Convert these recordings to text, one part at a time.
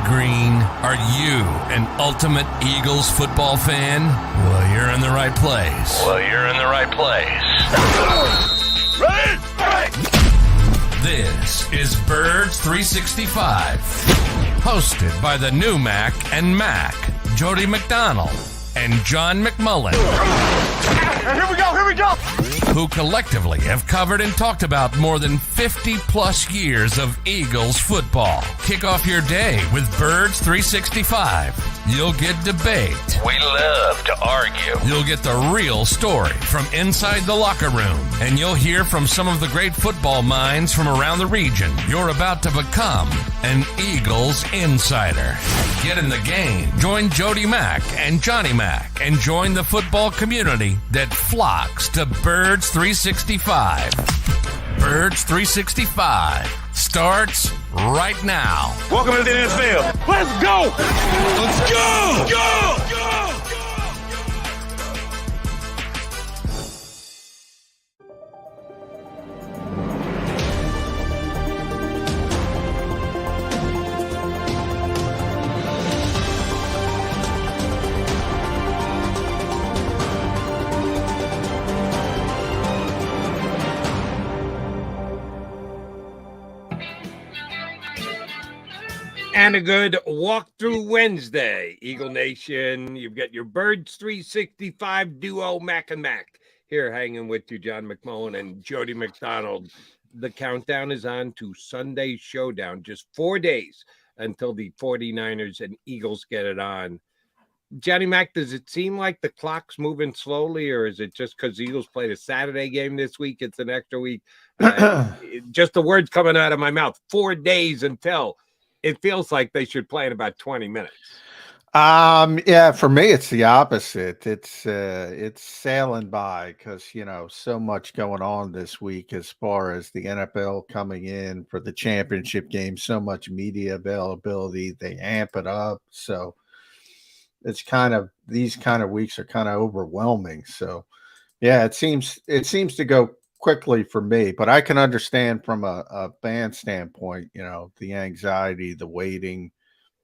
green. Are you an ultimate Eagles football fan? Well, you're in the right place. This is Birds 365, hosted by the new Mac and Mac, Jody McDonald and John McMullen. Here we go! Who collectively have covered and talked about more than 50 plus years of Eagles football. Kick off your day with Birds 365. You'll get debate. We love to argue. You'll get the real story from inside the locker room. And you'll hear from some of the great football minds from around the region. You're about to become an Eagles insider. Get in the game. Join Jody Mack and Johnny Mack and join the football community that flocks to Birds 365. Birds 365 starts right now. Welcome to the NFL. Let's go! Let's go! Go! And a good walkthrough Wednesday, Eagle Nation. You've got your Birds 365 duo, Mac and Mac, here hanging with you, John McMullen and Jody McDonald. The countdown is on to Sunday Showdown. Just 4 days until the 49ers and Eagles get it on. Johnny Mac, does it seem like the clock's moving slowly, or is it just because Eagles played a Saturday game this week? It's an extra week. Just the words coming out of my mouth. 4 days until. It feels like they should play in about 20 minutes. Yeah, for me, it's the opposite. It's sailing by because, so much going on this week as far as the NFL coming in for the championship game, so much media availability, they amp it up. So it's these kind of weeks are kind of overwhelming. So yeah, it seems to go quickly for me, but I can understand from a fan standpoint, the anxiety, the waiting,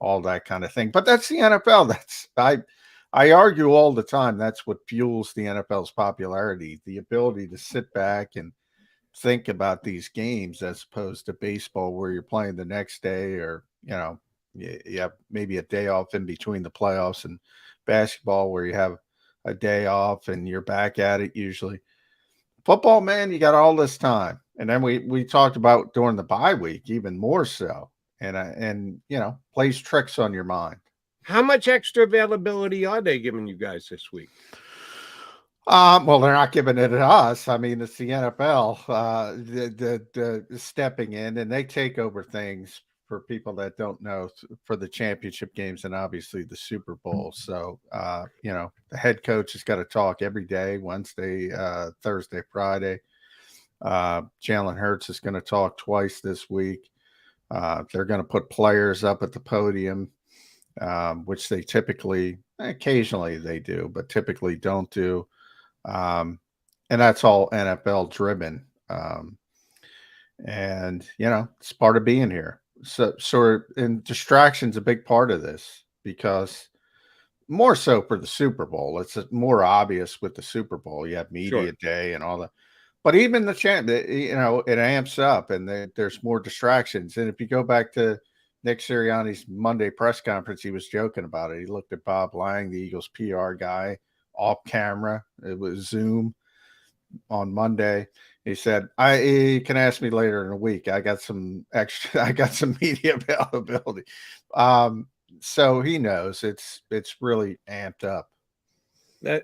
all that kind of thing. But that's the NFL. I argue all the time. That's what fuels the NFL's popularity, the ability to sit back and think about these games as opposed to baseball where you're playing the next day or, you have maybe a day off in between the playoffs, and basketball where you have a day off and you're back at it usually. Football, man, you got all this time. And then we talked about during the bye week, even more so. And plays tricks on your mind. How much extra availability are they giving you guys this week? Well, they're not giving it to us. I mean, it's the NFL the stepping in, and they take over things for people that don't know for the championship games and obviously the Super Bowl. So, the head coach has got to talk every day, Wednesday, Thursday, Friday. Jalen Hurts is going to talk twice this week. They're going to put players up at the podium, which they occasionally they do, but typically don't do. And that's all NFL driven. And, it's part of being here. So and distraction's a big part of this because more so for the Super Bowl. It's more obvious with the Super Bowl. You have media day and all that. But even the it amps up and there's more distractions. And if you go back to Nick Sirianni's Monday press conference, he was joking about it. He looked at Bob Lang, the Eagles PR guy, off camera. It was Zoom on Monday. He said, "You can ask me later in the week. I got some media availability." So he knows it's really amped up.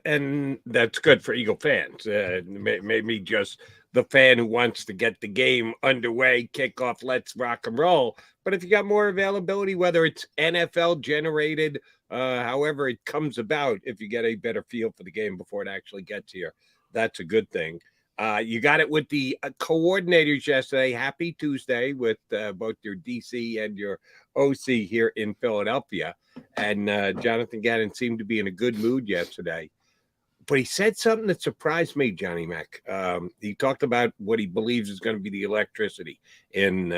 And that's good for Eagle fans. Maybe just the fan who wants to get the game underway, kick off, let's rock and roll. But if you got more availability, whether it's NFL generated, however it comes about, if you get a better feel for the game before it actually gets here, that's a good thing. You got it with the coordinators yesterday. Happy Tuesday with both your DC and your OC here in Philadelphia. And Jonathan Gannon seemed to be in a good mood yesterday. But he said something that surprised me, Johnny Mac. He talked about what he believes is going to be the electricity in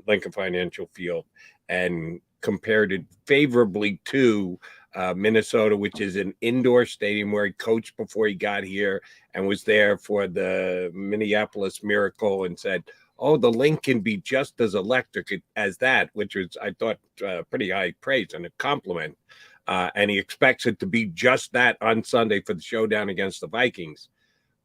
Lincoln Financial Field. And compared it favorably to Minnesota, which is an indoor stadium where he coached before he got here and was there for the Minneapolis Miracle, and said, oh, the link can be just as electric as that, which was, I thought, pretty high praise and a compliment. And he expects it to be just that on Sunday for the showdown against the Vikings.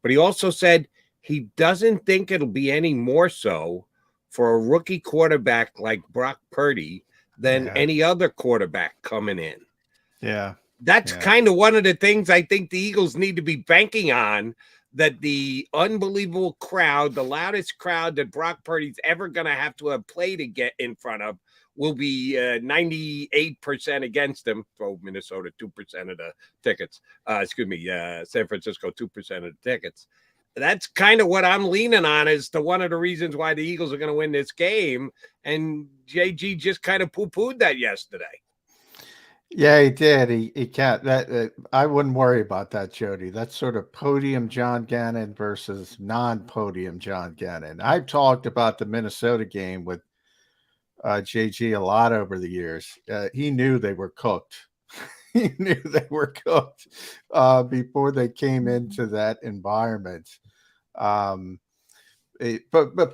But he also said he doesn't think it'll be any more so for a rookie quarterback like Brock Purdy than any other quarterback coming in. Yeah. That's kind of one of the things I think the Eagles need to be banking on, that the unbelievable crowd, the loudest crowd that Brock Purdy's ever going to have played to get in front of, will be 98% against him. So Minnesota, 2% of the tickets. San Francisco, 2% of the tickets. That's kind of what I'm leaning on as to one of the reasons why the Eagles are going to win this game. And JG just kind of poo-pooed that yesterday. Yeah, he did. He can't. I wouldn't worry about that, Jody. That's sort of podium John Gannon versus non-podium John Gannon. I've talked about the Minnesota game with JG a lot over the years. He knew they were cooked. He knew they were cooked before they came into that environment. But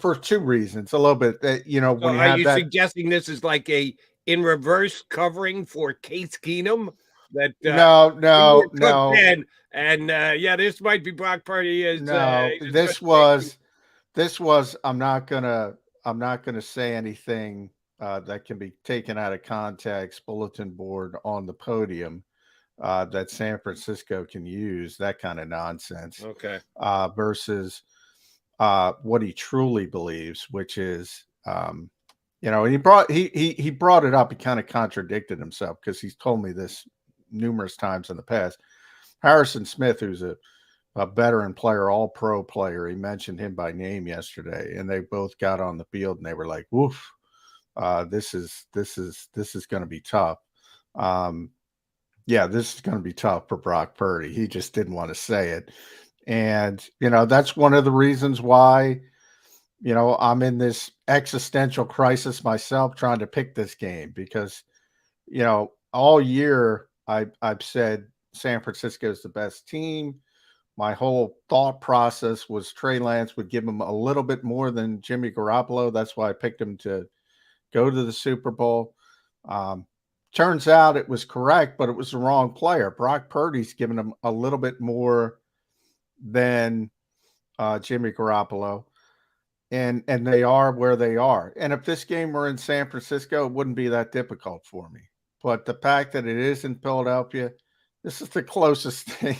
for two reasons, a little bit. So when you are have you that, suggesting this is like a in reverse covering for Case Keenum? That no. And this might be Brock Purdy. This was. I'm not gonna say anything that can be taken out of context. Bulletin board on the podium that San Francisco can use, that kind of nonsense. Okay. Versus what he truly believes, which is, he brought it up. He kind of contradicted himself because he's told me this numerous times in the past. Harrison Smith, who's a veteran player, all pro player, he mentioned him by name yesterday, and they both got on the field and they were like, woof, this is going to be tough. This is going to be tough for Brock Purdy. He just didn't want to say it. And, that's one of the reasons why, I'm in this existential crisis myself trying to pick this game because, all year I've said San Francisco is the best team. My whole thought process was Trey Lance would give him a little bit more than Jimmy Garoppolo. That's why I picked him to go to the Super Bowl. Turns out it was correct, but it was the wrong player. Brock Purdy's given him a little bit more than Jimmy Garoppolo. And they are where they are. And if this game were in San Francisco, it wouldn't be that difficult for me. But the fact that it is in Philadelphia, this is the closest thing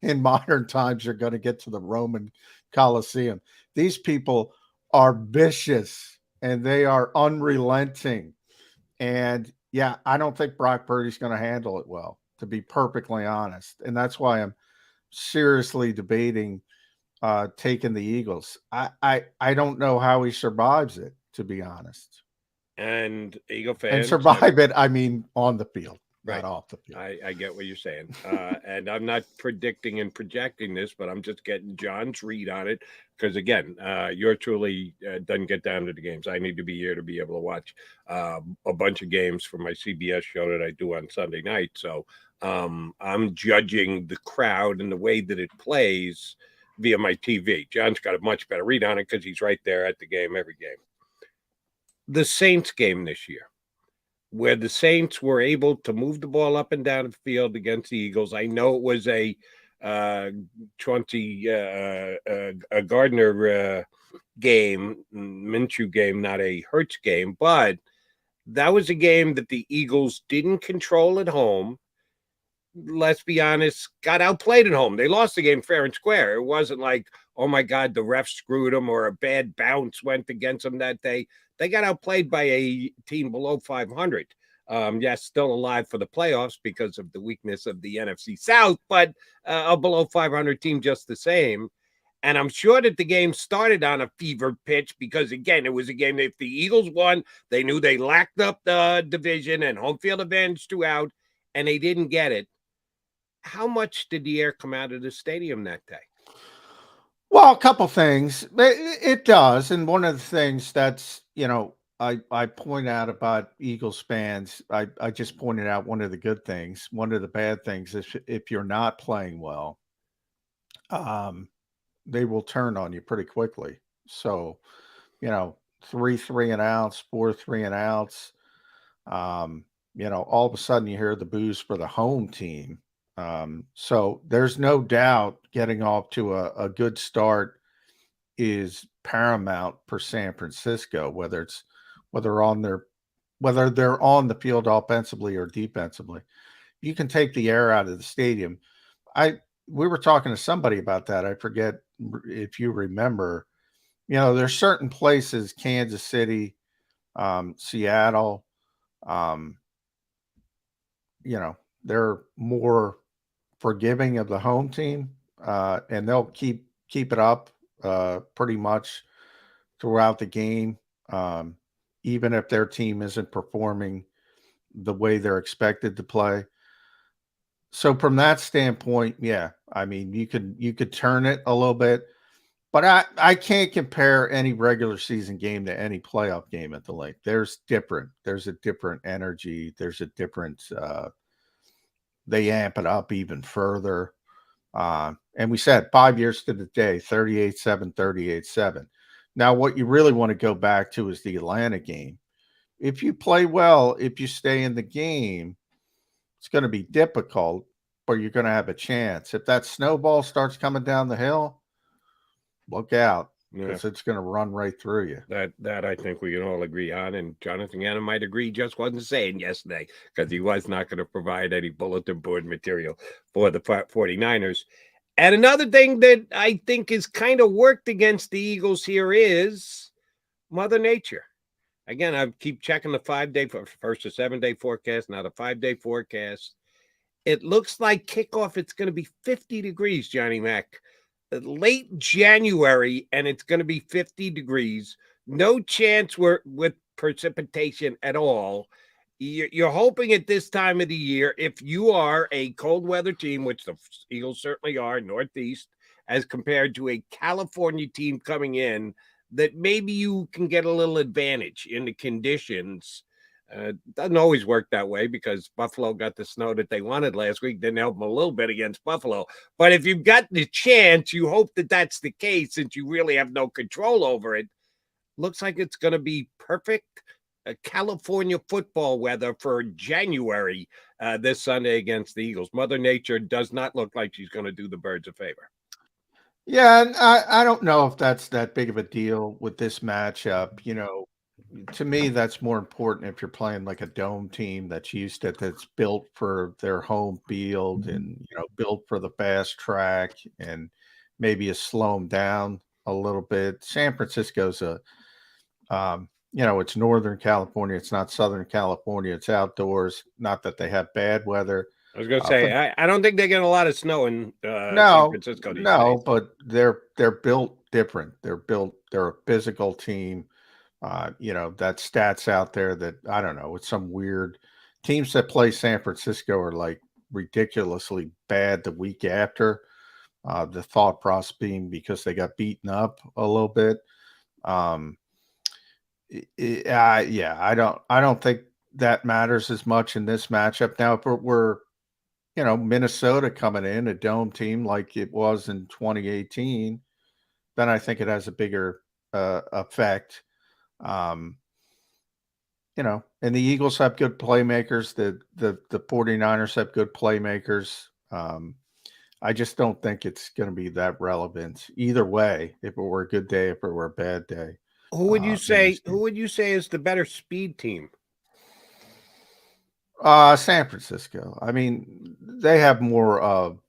in modern times you're going to get to the Roman Coliseum. These people are vicious and they are unrelenting. And I don't think Brock Purdy's going to handle it well, to be perfectly honest. And that's why I'm seriously debating taking the Eagles. I don't know how he survives it, to be honest. And Eagle fans, and survive it, I mean, on the field, right, not off the field. I get what you're saying. And I'm not predicting and projecting this, but I'm just getting John's read on it. Because again, you're truly doesn't get down to the games. I need to be here to be able to watch a bunch of games for my CBS show that I do on Sunday night. So I'm judging the crowd and the way that it plays via my TV. John's got a much better read on it because he's right there at the game every game. The Saints game this year, where the Saints were able to move the ball up and down the field against the Eagles. I know it was a Gardner game, Minshew game, not a Hurts game, but that was a game that the Eagles didn't control at home. Let's be honest, got outplayed at home. They lost the game fair and square. It wasn't like, oh my God, the ref screwed them or a bad bounce went against them that day. They got outplayed by a team below 500. Still alive for the playoffs because of the weakness of the NFC South, but a below 500 team just the same. And I'm sure that the game started on a fever pitch because, again, it was a game that if the Eagles won, they knew they lacked up the division and home field advantage throughout, and they didn't get it. How much did the air come out of the stadium that day? Well, a couple things. It does. And one of the things that's, I point out about Eagles fans, I just pointed out one of the good things. One of the bad things is if you're not playing well, um, they will turn on you pretty quickly. So, you know, 3 3 and outs, 4 3 and outs. All of a sudden you hear the boos for the home team. So there's no doubt getting off to a good start is paramount for San Francisco, whether they're on the field offensively or defensively. You can take the air out of the stadium. We were talking to somebody about that. I forget if you remember. There's certain places, Kansas City, Seattle, um, they're more forgiving of the home team, and they'll keep it up pretty much throughout the game, even if their team isn't performing the way they're expected to play. So from that standpoint, yeah, I mean, you could turn it a little bit, but I can't compare any regular season game to any playoff game at the Lake. There's a different energy. There's a different, they amp it up even further. And we said 5 years to the day, 38-7, 38-7. Now, what you really want to go back to is the Atlanta game. If you play well, if you stay in the game, it's going to be difficult, but you're going to have a chance. If that snowball starts coming down the hill, look out, because it's going to run right through you. That I think we can all agree on, and Jonathan Gannon might agree, just wasn't saying yesterday because he was not going to provide any bulletin board material for the 49ers. And another thing that I think is kind of worked against the Eagles here is Mother Nature. Again, I keep checking the 5-day, first a 7-day forecast, now the 5-day forecast. It looks like kickoff, it's going to be 50 degrees, Johnny Mac. Late January, and it's going to be 50 degrees. No chance with precipitation at all. You're hoping at this time of the year, if you are a cold weather team, which the Eagles certainly are, Northeast, as compared to a California team coming in, that maybe you can get a little advantage in the conditions. Doesn't always work that way because Buffalo got the snow that they wanted last week. Didn't help them a little bit against Buffalo. But if you've got the chance, you hope that that's the case since you really have no control over it. Looks like it's going to be perfect California football weather for January this Sunday against the Eagles. Mother Nature does not look like she's going to do the Birds a favor. Yeah, and I don't know if that's that big of a deal with this matchup. To me, that's more important if you're playing like a dome team that's built for their home field and built for the fast track and maybe you slow them down a little bit. San Francisco's it's Northern California. It's not Southern California. It's outdoors. Not that they have bad weather. I was going to say, I don't think they get a lot of snow in San Francisco these days. But they're built different. They're a physical team. That stats out there that I don't know. It's some weird teams that play San Francisco are like ridiculously bad the week after. The thought process being because they got beaten up a little bit. I don't think that matters as much in this matchup. Now, if it were, Minnesota coming in, a dome team like it was in 2018, then I think it has a bigger effect. And the Eagles have good playmakers. The 49ers have good playmakers. I just don't think it's going to be that relevant either way. If it were a good day, if it were a bad day. Who would you say is the better speed team? San Francisco. I mean, they have more of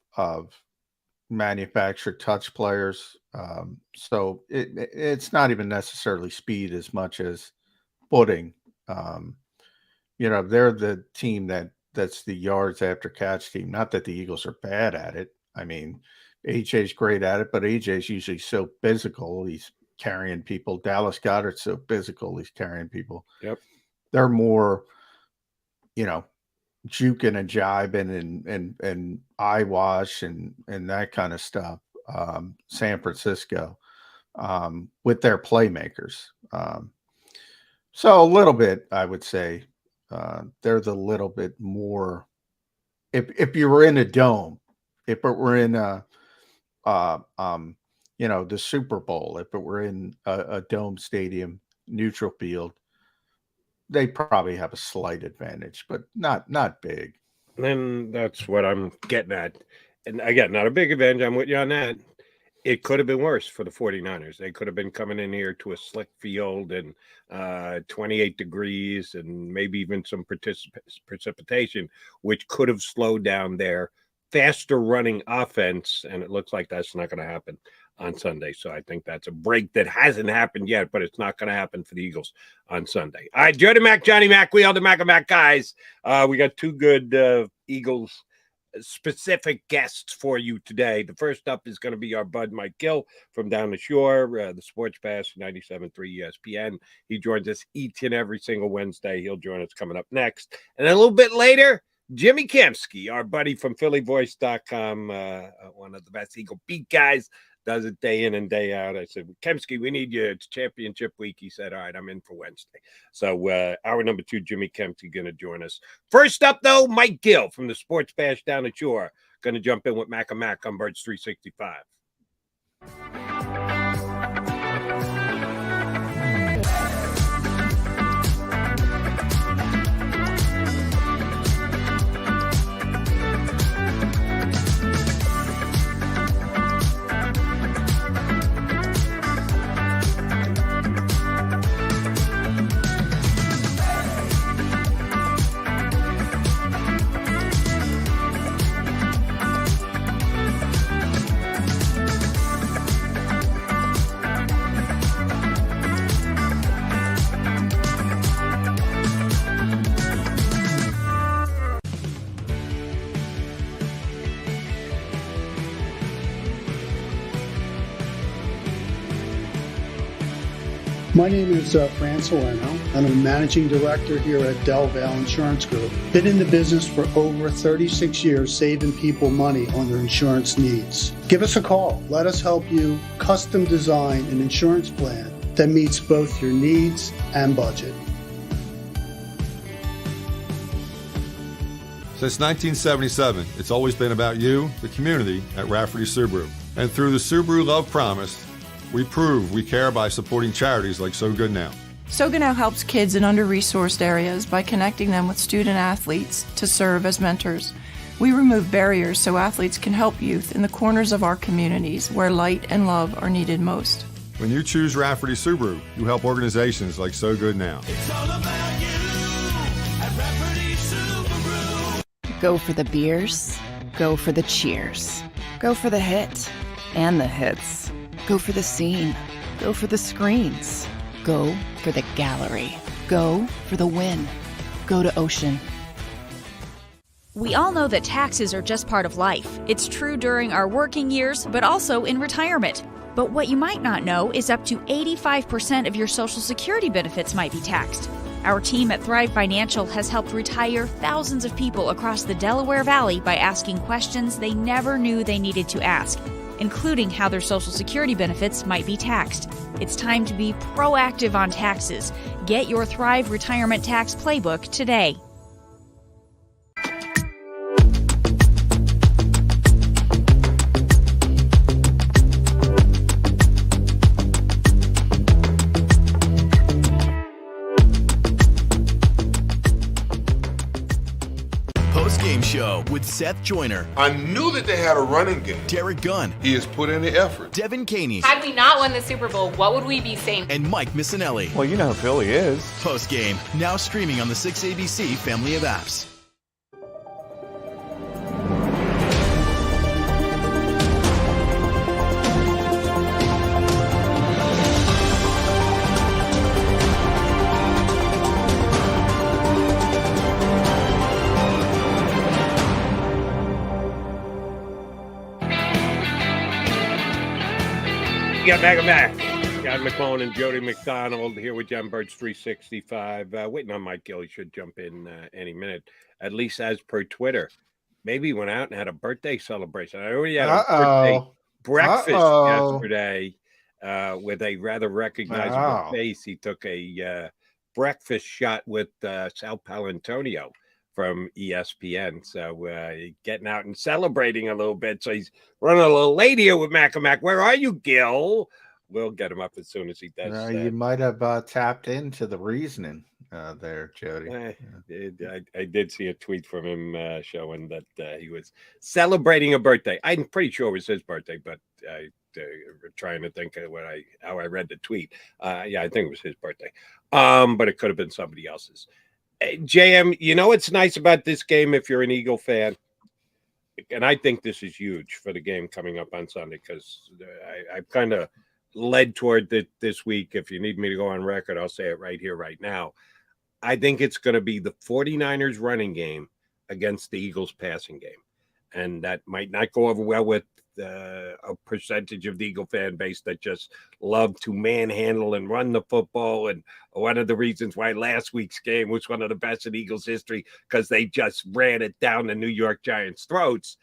manufactured touch players. So it's not even necessarily speed as much as footing. They're the team that's the yards after catch team. Not that the Eagles are bad at it. I mean, AJ's great at it, but AJ's usually so physical. He's carrying people. Dallas Goedert's so physical. He's carrying people. Yep. They're more, juking and jibing and eyewash and that kind of stuff. San Francisco with their playmakers. So a little bit, I would say, they're the little bit more. If you were in a dome, if it were in the Super Bowl, if it were in a dome stadium, neutral field, they probably have a slight advantage, but not big. And that's what I'm getting at. And again, not a big advantage. I'm with you on that. It could have been worse for the 49ers. They could have been coming in here to a slick field and 28 degrees and maybe even some precipitation, which could have slowed down their faster running offense. And it looks like that's not going to happen on Sunday. So I think that's a break that hasn't happened yet, but it's not going to happen for the Eagles on Sunday. All right, Jody Mac, Johnny Mac, we are the Mac and Mac guys. We got two good Eagles specific guests for you today. The first up is going to be our bud Mike Gill from down the shore, the Sports Pass 97.3 ESPN. He joins us each and every single Wednesday. He'll join us coming up next. And then a little bit later, Jimmy Kempski, our buddy from PhillyVoice.com, one of the best Eagle beat guys, does it day in and day out. I said, Kempski, we need you. It's championship week. He said, all right, I'm in for Wednesday. So hour number 2, Jimmy Kempski going to join us. First up, though, Mike Gill from the Sports Bash down the shore. Going to jump in with Mac and Mac on Birds 365. My name is Fran Salerno. I'm a managing director here at Del Valle Insurance Group. Been in the business for over 36 years, saving people money on their insurance needs. Give us a call. Let us help you custom design an insurance plan that meets both your needs and budget. Since 1977, it's always been about you, the community, at Rafferty Subaru. And through the Subaru Love Promise, we prove we care by supporting charities like So Good Now. So Good Now helps kids in under-resourced areas by connecting them with student athletes to serve as mentors. We remove barriers so athletes can help youth in the corners of our communities where light and love are needed most. When you choose Rafferty Subaru, you help organizations like So Good Now. It's all about you at Rafferty Subaru. Go for the beers, go for the cheers, go for the hit and the hits. Go for the scene. Go for the screens. Go for the gallery. Go for the win. Go to Ocean. We all know that taxes are just part of life. It's true during our working years, but also in retirement. But what you might not know is up to 85% of your Social Security benefits might be taxed. Our team at Thrive Financial has helped retire thousands of people across the Delaware Valley by asking questions they never knew they needed to ask, including how their Social Security benefits might be taxed. It's time to be proactive on taxes. Get your Thrive Retirement Tax Playbook today. Post-game show with Seth Joyner. I knew that they had a running game. Derek Gunn. He has put in the effort. Devin Caney. Had we not won the Super Bowl, what would we be saying? And Mike Missinelli. Well, you know who Philly is. Post-game, now streaming on the 6ABC family of apps. Yeah, back. John McMullen and Jody McDonald here with John Birds 365. Waiting on Mike Gill. He should jump in any minute, at least as per Twitter. Maybe he went out and had a birthday celebration. I already had a birthday breakfast yesterday with a rather recognizable face. He took a breakfast shot with Sal Palantonio from ESPN. So getting out and celebrating a little bit. So he's running a little late here with Mac. Where are you, Gill? We'll get him up as soon as he does. You might have tapped into the reasoning there, Jody. I did see a tweet from him showing that he was celebrating a birthday. I'm pretty sure it was his birthday, but trying to think of how I read the tweet. Yeah, I think it was his birthday, but it could have been somebody else's. JM, you know what's nice about this game if you're an Eagle fan? And I think this is huge for the game coming up on Sunday, because I've kind of led toward this week. If you need me to go on record, I'll say it right here, right now. I think it's going to be the 49ers running game against the Eagles passing game. And that might not go over well with a percentage of the Eagle fan base that just love to manhandle and run the football. And one of the reasons why last week's game was one of the best in Eagles history, because they just ran it down the New York Giants' throats.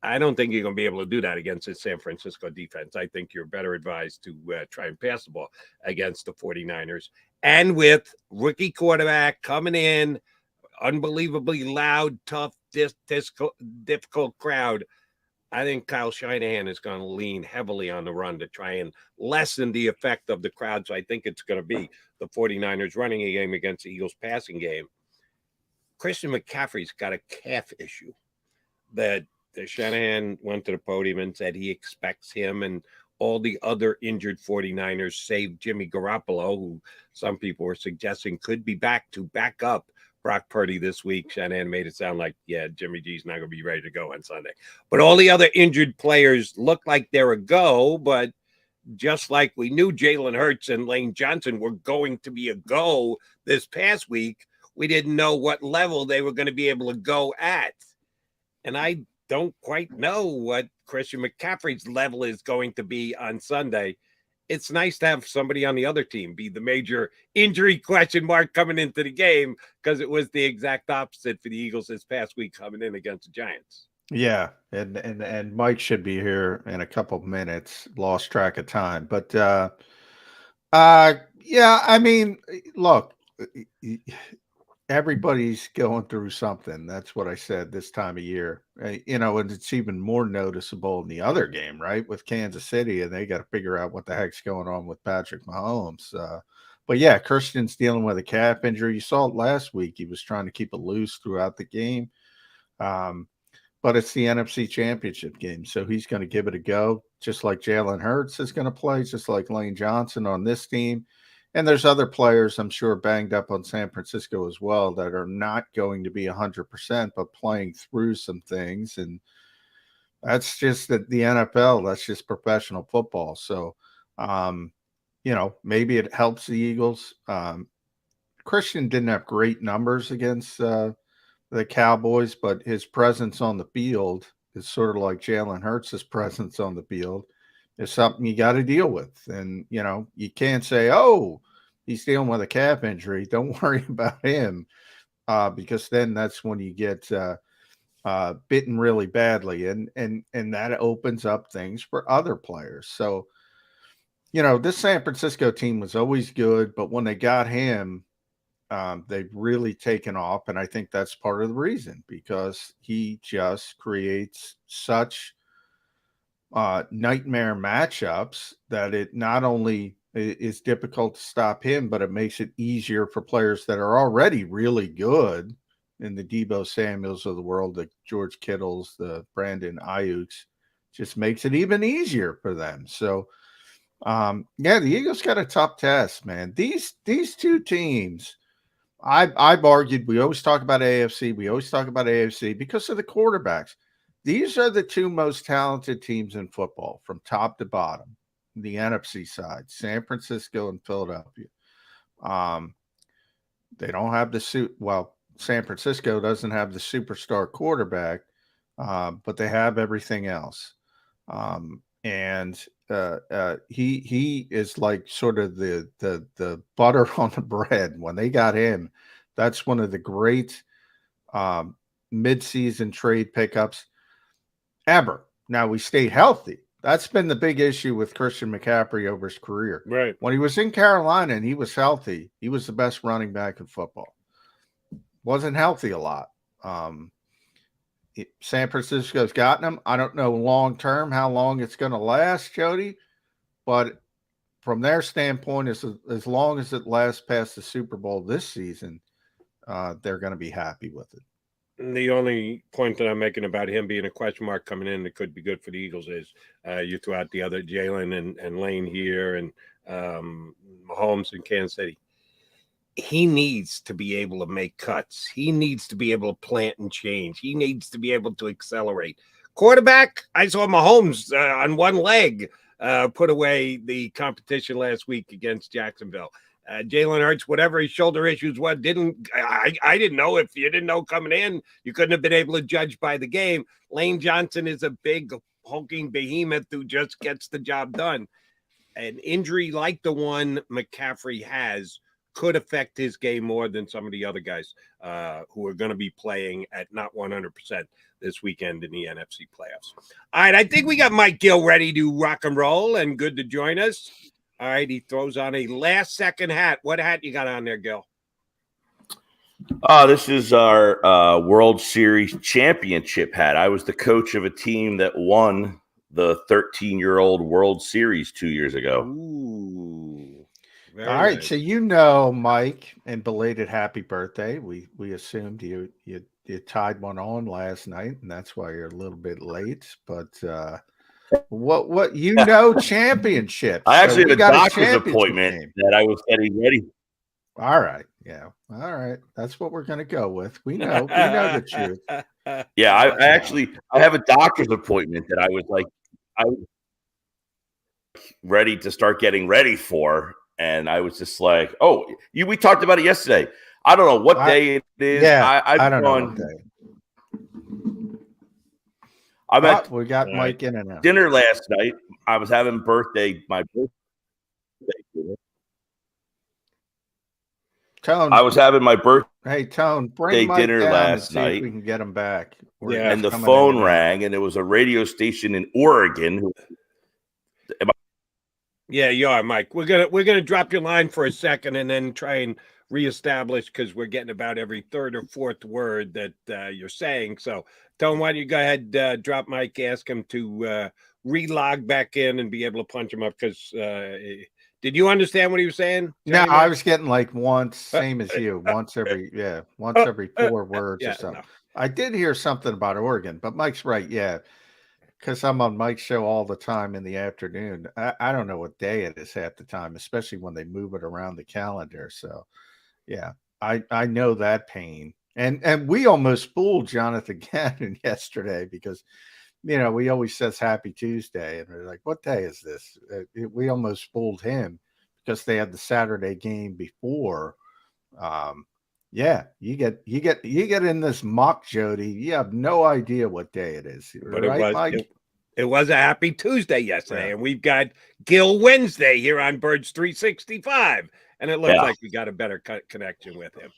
I don't think you're going to be able to do that against the San Francisco defense. I think you're better advised to try and pass the ball against the 49ers. And with rookie quarterback coming in, unbelievably loud, tough, difficult crowd, I think Kyle Shanahan is going to lean heavily on the run to try and lessen the effect of the crowd. So I think it's going to be the 49ers running a game against the Eagles passing game. Christian McCaffrey's got a calf issue that Shanahan went to the podium and said he expects him and all the other injured 49ers, save Jimmy Garoppolo, who some people were suggesting could be back to back up Brock Purdy this week. Shanahan made it sound like, yeah, Jimmy G's not going to be ready to go on Sunday. But all the other injured players look like they're a go, but just like we knew Jalen Hurts and Lane Johnson were going to be a go this past week, we didn't know what level they were going to be able to go at. And I don't quite know what Christian McCaffrey's level is going to be on Sunday. It's nice to have somebody on the other team be the major injury question mark coming into the game, because it was the exact opposite for the Eagles this past week coming in against the Giants. Yeah, and Mike should be here in a couple of minutes. Lost track of time, but yeah, I mean, look, everybody's going through something. That's what I said this time of year. You know, and it's even more noticeable in the other game, right, with Kansas City, and they got to figure out what the heck's going on with Patrick Mahomes. But yeah, Christian's dealing with a calf injury. You saw it last week. He was trying to keep it loose throughout the game. But it's the NFC Championship game, so he's going to give it a go, just like Jalen Hurts is going to play, just like Lane Johnson on this team. And there's other players, I'm sure, banged up on San Francisco as well that are not going to be 100%, but playing through some things. And that's just the NFL. That's just professional football. So, you know, maybe it helps the Eagles. Christian didn't have great numbers against the Cowboys, but his presence on the field is sort of like Jalen Hurts' presence on the field. Is something you got to deal with. And, you know, you can't say, oh, he's dealing with a calf injury. Don't worry about him, because then that's when you get bitten really badly. And that opens up things for other players. So, you know, this San Francisco team was always good, but when they got him, they've really taken off. And I think that's part of the reason, because he just creates such nightmare matchups that it not only is difficult to stop him, but it makes it easier for players that are already really good, in the Deebo Samuels of the world, the George Kittles, the Brandon Ayuks. Just makes it even easier for them. So, yeah, the Eagles got a tough test, man. These two teams, I've argued, we always talk about AFC, because of the quarterbacks. These are the two most talented teams in football from top to bottom, the NFC side, San Francisco and Philadelphia. They don't have San Francisco doesn't have the superstar quarterback, but they have everything else. And he is like sort of the butter on the bread. When they got him, that's one of the great midseason trade pickups ever. Now, we stayed healthy, That's been the big issue with Christian McCaffrey over his career. Right. When he was in Carolina and he was healthy, he was the best running back in football. Wasn't healthy a lot. San Francisco's gotten him. I don't know long term how long it's going to last, Jody, but from their standpoint, as long as it lasts past the Super Bowl this season, they're going to be happy with it. The only point that I'm making about him being a question mark coming in that could be good for the Eagles is you throw out the other Jalen and Lane here and Mahomes in Kansas City. He needs to be able to make cuts. He needs to be able to plant and change. He needs to be able to accelerate. Quarterback, I saw Mahomes on one leg put away the competition last week against Jacksonville. Jalen Hurts, whatever his shoulder issues were, I didn't know. If you didn't know coming in, you couldn't have been able to judge by the game. Lane Johnson is a big, hulking behemoth who just gets the job done. An injury like the one McCaffrey has could affect his game more than some of the other guys who are going to be playing at not 100% this weekend in the NFC playoffs. All right, I think we got Mike Gill ready to rock and roll and good to join us. All right, he throws on a last-second hat. What hat you got on there, Gill? This is our World Series championship hat. I was the coach of a team that won the 13-year-old World Series 2 years ago. Ooh. All right, nice. So you know, Mike, and belated happy birthday. We assumed you tied one on last night, and that's why you're a little bit late. But what you know, championship. I actually had a doctor's appointment that I was getting ready. All right, yeah, all right. That's what we're gonna go with. We know the truth. Yeah, I have a doctor's appointment that I was ready to start getting ready for. And I was just like, we talked about it yesterday. I don't know what day it is. Yeah, I don't know what day. I'm at we got Mike in and out. Dinner last night. I was having my birthday dinner. Tone. I was having my birthday bring Mike dinner down last and see if night. we can get him back. And the phone rang, and it was a radio station in Oregon. Yeah, you are, Mike. We're gonna drop your line for a second and then try and reestablish because we're getting about every third or fourth word that you're saying. So, Tone, why don't you go ahead, drop Mike, ask him to relog back in and be able to punch him up? Because did you understand what he was saying? No, I was getting like once, same as you, once every 4 words or something. No. I did hear something about Oregon, but Mike's right. Yeah. Because I'm on Mike's show all the time in the afternoon. I don't know what day it is half the time, especially when they move it around the calendar. So, yeah, I know that pain. And we almost fooled Jonathan Gannon yesterday because, we always says Happy Tuesday. And we're like, what day is this? We almost fooled him because they had the Saturday game before. Yeah, you get in this mock, Jody. You have no idea what day it is, but right, Mike? It was a Happy Tuesday yesterday, and we've got Gill Wednesday here on Birds 365, and it looks like we got a better connection with him.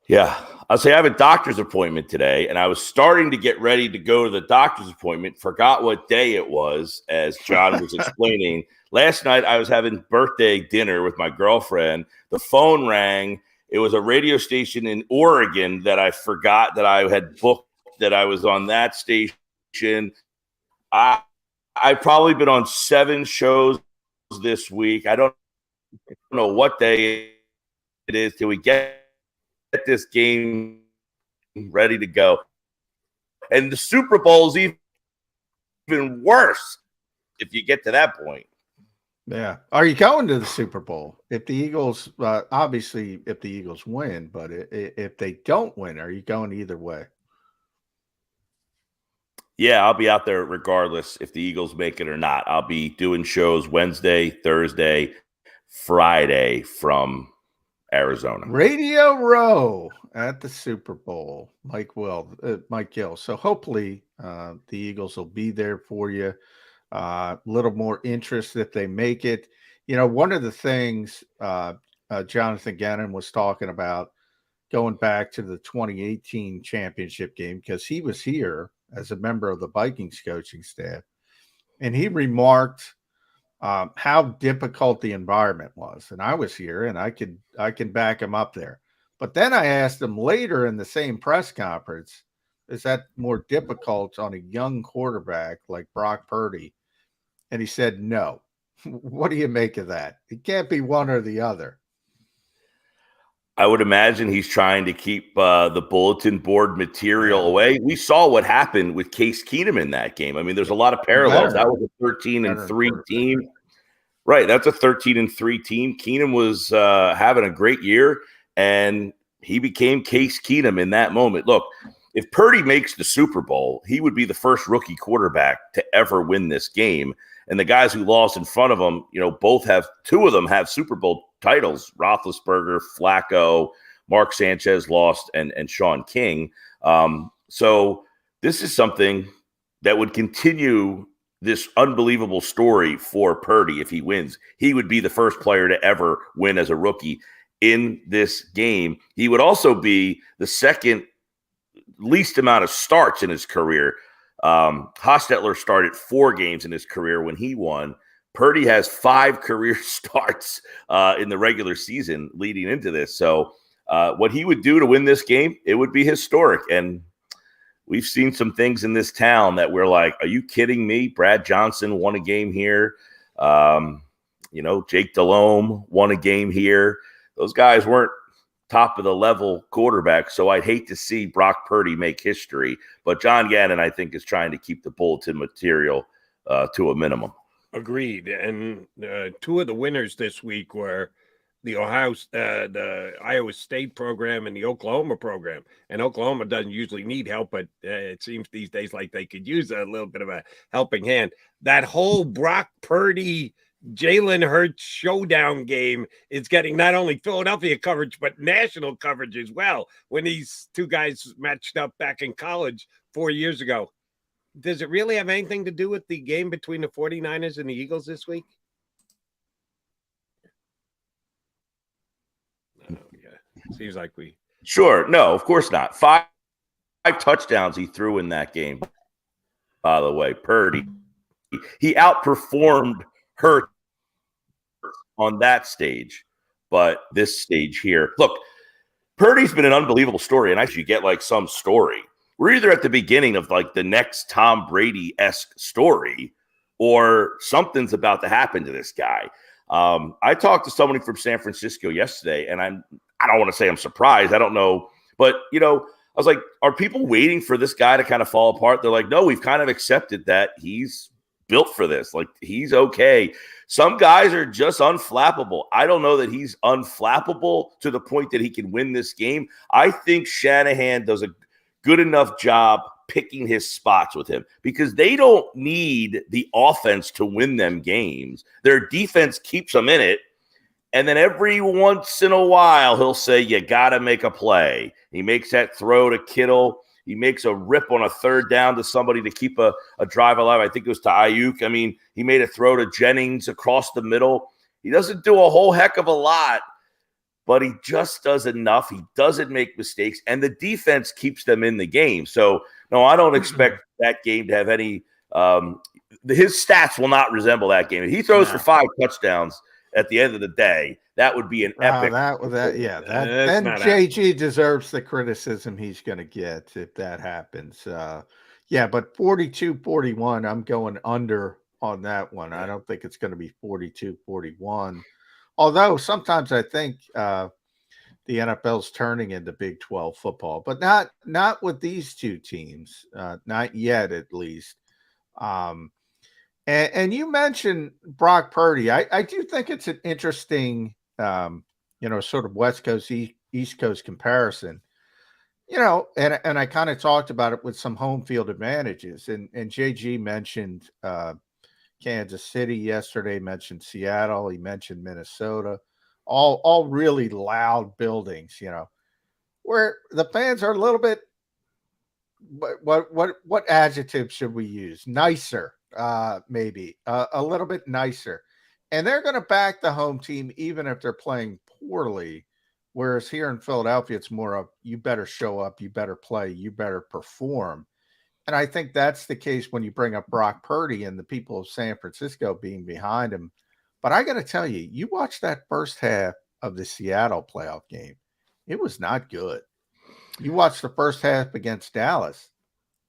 Yeah, I'll say I have a doctor's appointment today, and I was starting to get ready to go to the doctor's appointment. Forgot what day it was, as John was explaining. Last night, I was having birthday dinner with my girlfriend. The phone rang. It was a radio station in Oregon that I forgot that I had booked, that I was on that station. I've probably been on 7 shows this week. I don't know what day it is till we get this game ready to go. And the Super Bowl is even worse if you get to that point. Yeah. Are you going to the Super Bowl? If the Eagles, obviously, if the Eagles win, but if they don't win, are you going either way? Yeah, I'll be out there regardless if the Eagles make it or not. I'll be doing shows Wednesday, Thursday, Friday from Arizona. Radio Row at the Super Bowl. Mike Gill. So hopefully the Eagles will be there for you. A little more interest if they make it. One of the things Jonathan Gannon was talking about going back to the 2018 championship game, because he was here as a member of the Vikings coaching staff. and he remarked how difficult the environment was. And I was here, and I can back him up there. But then I asked him later in the same press conference, is that more difficult on a young quarterback like Brock Purdy? And he said, no. What do you make of that? It can't be one or the other. I would imagine he's trying to keep the bulletin board material away. We saw what happened with Case Keenum in that game. I mean, there's a lot of parallels. That was a 13-3 team. Right, that's a 13-3 team. Keenum was having a great year, and he became Case Keenum in that moment. Look, if Purdy makes the Super Bowl, he would be the first rookie quarterback to ever win this game. And the guys who lost in front of him, two of them have Super Bowl titles: Roethlisberger, Flacco, Mark Sanchez lost, and Sean King. So this is something that would continue this unbelievable story for Purdy. If he wins, he would be the first player to ever win as a rookie in this game. He would also be the second least amount of starts in his career. Hostetler started 4 games in his career when he won. Purdy has 5 career starts in the regular season leading into this. So what he would do to win this game, it would be historic. And we've seen some things in this town that we're like, are you kidding me? Brad Johnson won a game here. Jake Delhomme won a game here. Those guys weren't top of the level quarterback. So I'd hate to see Brock Purdy make history, but John Gannon, I think, is trying to keep the bulletin material to a minimum. Agreed. And 2 of the winners this week were the Iowa State program and the Oklahoma program. And Oklahoma doesn't usually need help, but it seems these days like they could use a little bit of a helping hand. That whole Brock Purdy Jalen Hurts showdown game is getting not only Philadelphia coverage, but national coverage as well. When these 2 guys matched up back in college 4 years ago, does it really have anything to do with the game between the 49ers and the Eagles this week? Seems like we. Sure. No, of course not. 5 touchdowns he threw in that game, by the way. Purdy. He outperformed Hurts on that stage, but this stage here, look, Purdy's been an unbelievable story, and actually get like some story. We're either at the beginning of like the next Tom Brady-esque story, or something's about to happen to this guy. I talked to somebody from San Francisco yesterday, and I don't want to say I'm surprised. I don't know, but I was like, are people waiting for this guy to kind of fall apart? They're like, no, we've kind of accepted that he's built for this. Like, he's okay. Some guys are just unflappable. I don't know that he's unflappable to the point that he can win this game. I think Shanahan does a good enough job picking his spots with him, because they don't need the offense to win them games. Their defense keeps them in it. And then every once in a while, he'll say, you got to make a play. He makes that throw to Kittle. He makes a rip on a 3rd down to somebody to keep a drive alive. I think it was to Ayuk. I mean, he made a throw to Jennings across the middle. He doesn't do a whole heck of a lot, but he just does enough. He doesn't make mistakes, and the defense keeps them in the game. So, no, I don't expect that game to have any his stats will not resemble that game. If he throws for 5 touchdowns at the end of the day, that would be an epic. Then JG deserves the criticism he's going to get if that happens. But 42-41, I'm going under on that one. I don't think it's going to be 42-41. Although sometimes I think the NFL's turning into Big 12 football, but not with these 2 teams, not yet at least. And you mentioned Brock Purdy. I do think it's an interesting, sort of West Coast, East Coast comparison. And I kind of talked about it with some home field advantages. And JG mentioned Kansas City yesterday, mentioned Seattle, he mentioned Minnesota, all really loud buildings, where the fans are a little bit, what adjective should we use? Nicer, maybe a little bit nicer. And they're going to back the home team even if they're playing poorly. Whereas here in Philadelphia, it's more of, you better show up, you better play, you better perform. And I think that's the case when you bring up Brock Purdy and the people of San Francisco being behind him. But I got to tell you, you watch that first half of the Seattle playoff game, it was not good. You watch the first half against Dallas,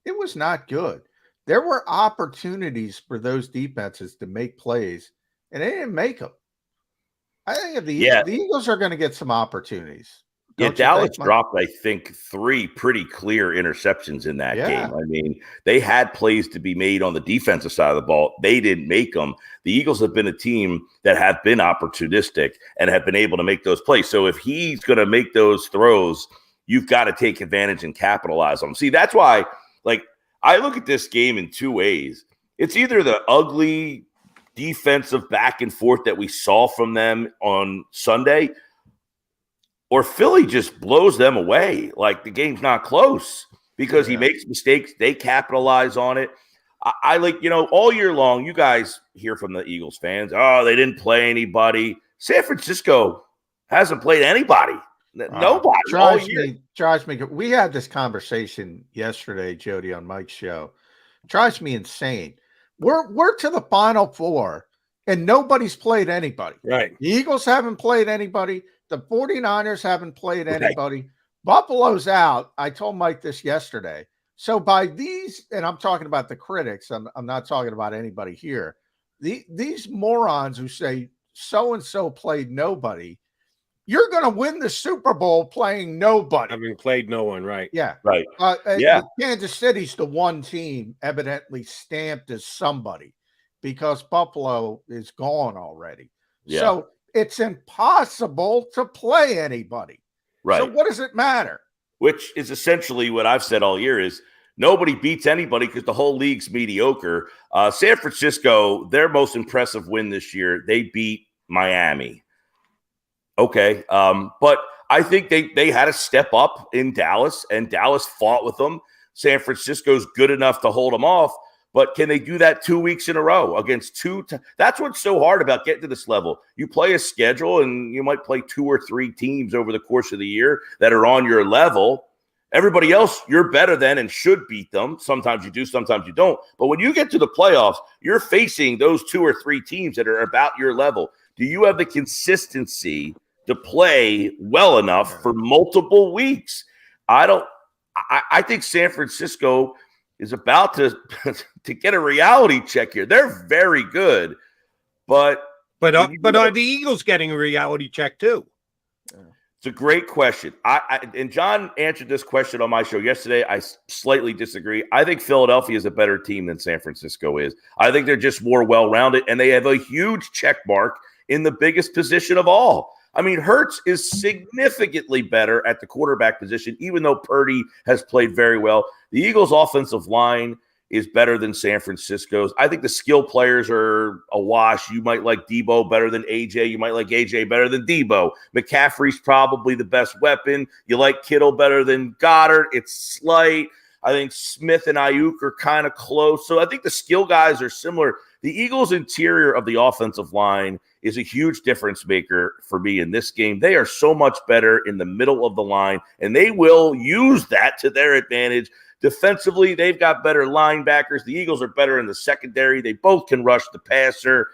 it was not good. There were opportunities for those defenses to make plays, and they didn't make them. I think the Eagles are going to get some opportunities. Yeah, Dallas dropped, I think, 3 pretty clear interceptions in that game. I mean, they had plays to be made on the defensive side of the ball. They didn't make them. The Eagles have been a team that have been opportunistic and have been able to make those plays. So if he's going to make those throws, you've got to take advantage and capitalize on them. See, that's why, like, I look at this game in 2 ways. It's either the ugly defensive back and forth that we saw from them on Sunday, or Philly just blows them away. Like, the game's not close because he makes mistakes. They capitalize on it. I like, all year long, you guys hear from the Eagles fans, oh, they didn't play anybody. San Francisco hasn't played anybody. Nobody. Drives me. We had this conversation yesterday, Jody, on Mike's show. Drives me insane. We're to the Final Four, and nobody's played anybody. Right. The Eagles haven't played anybody. The 49ers haven't played anybody. Right. Buffalo's out. I told Mike this yesterday. So by these, and I'm talking about the critics, I'm not talking about anybody here. These morons who say so-and-so played nobody, you're going to win the Super Bowl playing nobody. Having played no one, right? Yeah. Right. Kansas City's the one team evidently stamped as somebody because Buffalo is gone already. Yeah. So it's impossible to play anybody. Right. So what does it matter? Which is essentially what I've said all year is nobody beats anybody because the whole league's mediocre. San Francisco, their most impressive win this year, they beat Miami. Okay. But I think they had to step up in Dallas, and Dallas fought with them. San Francisco's good enough to hold them off. But can they do that 2 weeks in a row against that's what's so hard about getting to this level. You play a schedule, and you might play 2 or 3 teams over the course of the year that are on your level. Everybody else, you're better than and should beat them. Sometimes you do, sometimes you don't. But when you get to the playoffs, you're facing those 2 or 3 teams that are about your level. Do you have the consistency to play well enough for multiple weeks? I think San Francisco is about to get a reality check here. They're very good, but are the Eagles getting a reality check too? It's a great question. And John answered this question on my show yesterday. I slightly disagree. I think Philadelphia is a better team than San Francisco is. I think they're just more well-rounded, and they have a huge check mark in the biggest position of all. I mean, Hurts is significantly better at the quarterback position, even though Purdy has played very well. The Eagles' offensive line is better than San Francisco's. I think the skill players are a wash. You might like Debo better than AJ. You might like AJ better than Debo. McCaffrey's probably the best weapon. You like Kittle better than Goddard. It's slight. I think Smith and Ayuk are kind of close. So I think the skill guys are similar. The Eagles' interior of the offensive line is a huge difference maker for me in this game. They are so much better in the middle of the line, and they will use that to their advantage. Defensively, they've got better linebackers. The Eagles are better in the secondary. They both can rush the passer.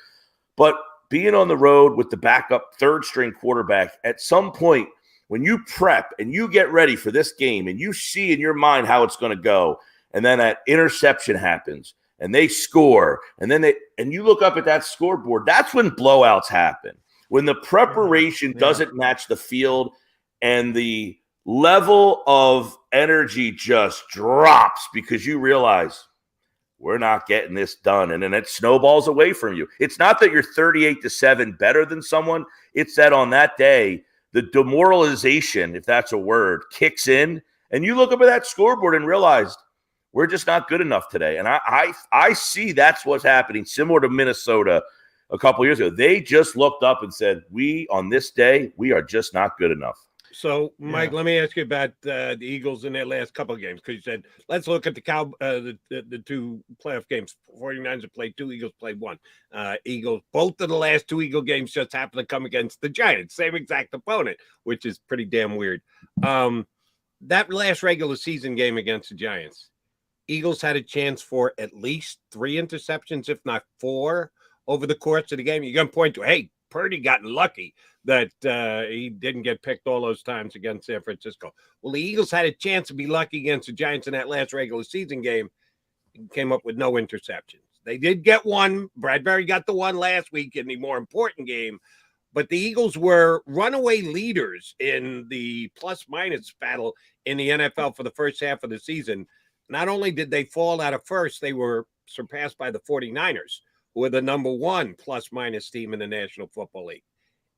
But being on the road with the backup third-string quarterback, at some point, when you prep and you get ready for this game and you see in your mind how it's going to go, and then that interception happens, and they score, and you look up at that scoreboard, that's when blowouts happen. When the preparation doesn't match the field and the level of energy just drops because you realize we're not getting this done, and then it snowballs away from you. It's not that you're 38-7 better than someone. It's that on that day, the demoralization, if that's a word, kicks in, and you look up at that scoreboard and realize we're just not good enough today. And I see that's what's happening, similar to Minnesota a couple years ago. They just looked up and said, on this day, we are just not good enough. So, Mike, let me ask you about the Eagles in their last couple of games, because you said, let's look at the 2 playoff games. 49ers have played 2, Eagles played 1. Eagles, both of the last 2 Eagle games just happened to come against the Giants, same exact opponent, which is pretty damn weird. That last regular season game against the Giants, Eagles had a chance for at least 3 interceptions, if not 4, over the course of the game. You're going to point to, hey, Purdy got lucky that he didn't get picked all those times against San Francisco. Well, the Eagles had a chance to be lucky against the Giants in that last regular season game. Came up with no interceptions. They did get one. Bradbury got the one last week in the more important game. But the Eagles were runaway leaders in the plus-minus battle in the NFL for the first half of the season. Not only did they fall out of first, they were surpassed by the 49ers, who were the number 1 plus-minus team in the National Football League.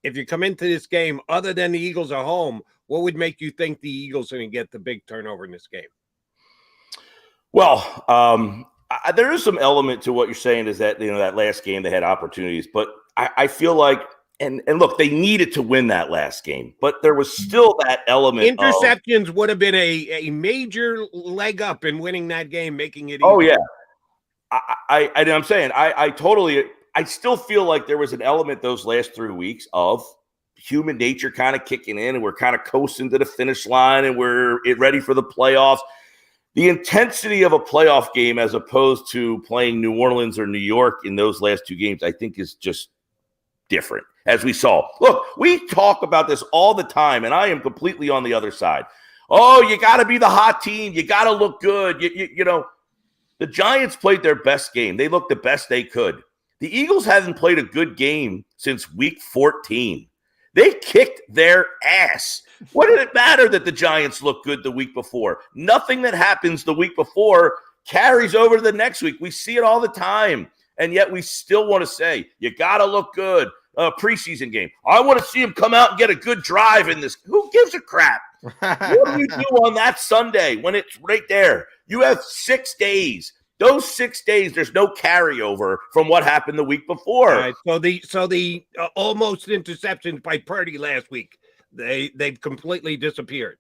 If you come into this game, other than the Eagles are home, what would make you think the Eagles are going to get the big turnover in this game? Well, there is some element to what you're saying is that, that last game they had opportunities, but I feel like, and look, they needed to win that last game, but there was still that element. Interceptions would have been a major leg up in winning that game, making it. Oh, yeah. I'm saying I still feel like there was an element those last 3 weeks of human nature kind of kicking in, and we're kind of coasting to the finish line, and we're ready for the playoffs. The intensity of a playoff game as opposed to playing New Orleans or New York in those last 2 games, I think is just different, as we saw. Look, we talk about this all the time, and I am completely on the other side. Oh, you got to be the hot team. You got to look good. The Giants played their best game. They looked the best they could. The Eagles haven't played a good game since week 14. They kicked their ass. What did it matter that the Giants looked good the week before? Nothing that happens the week before carries over to the next week. We see it all the time. And yet we still want to say, you got to look good. Preseason game. I want to see him come out and get a good drive in this. Who gives a crap? What do you do on that Sunday when it's right there? You have 6 days. Those 6 days, there's no carryover from what happened the week before. Right, so the almost interceptions by Purdy last week, they've completely disappeared.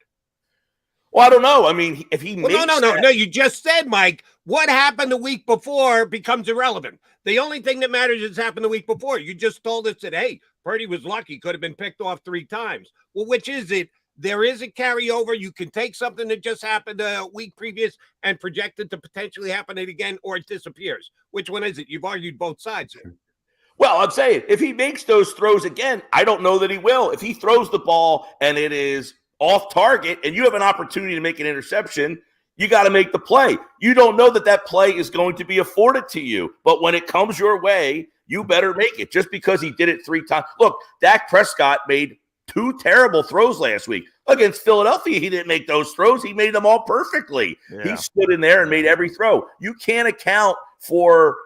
Well, I don't know. I mean, if he makes no. You just said, Mike, what happened the week before becomes irrelevant. The only thing that matters is happened the week before. You just told us that, hey, Purdy was lucky, could have been picked off 3 times. Well, which is it? There is a carryover. You can take something that just happened a week previous and project it to potentially happen again, or it disappears. Which one is it? You've argued both sides here. Well, I'm saying if he makes those throws again, I don't know that he will. If he throws the ball and it is off target and you have an opportunity to make an interception, you got to make the play. You don't know that play is going to be afforded to you. But when it comes your way, you better make it just because he did it 3 times. Look, Dak Prescott made 2 terrible throws last week. Against Philadelphia, he didn't make those throws. He made them all perfectly. Yeah. He stood in there and made every throw. You can't account for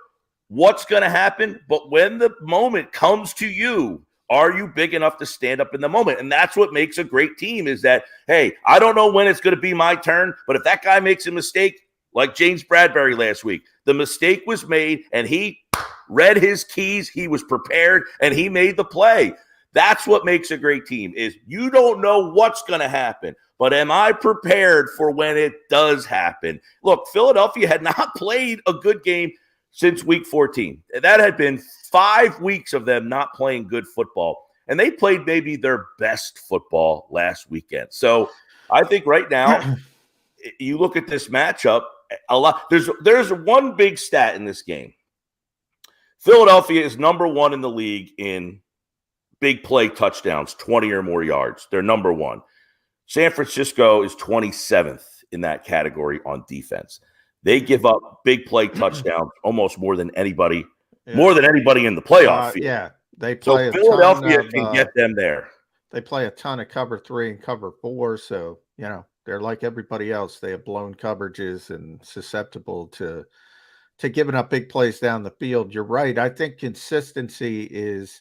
what's going to happen, but when the moment comes to you, are you big enough to stand up in the moment? And that's what makes a great team is that, hey, I don't know when it's going to be my turn, but if that guy makes a mistake, like James Bradbury last week, the mistake was made and he read his keys, he was prepared, and he made the play. That's what makes a great team is you don't know what's going to happen, but am I prepared for when it does happen? Look, Philadelphia had not played a good game since week 14. That had been 5 weeks of them not playing good football, and they played maybe their best football last weekend. So I think right now, you look at this matchup, a lot. There's one big stat in this game. Philadelphia is number 1 in the league in big play touchdowns, 20 or more yards. They're number 1. San Francisco is 27th in that category on defense. They give up big play touchdowns almost more than anybody, more than anybody in the playoff field. Yeah, they play. So Philadelphia can get them there. They play a ton of cover 3 and cover 4, so they're like everybody else. They have blown coverages and susceptible to giving up big plays down the field. You're right. I think consistency is.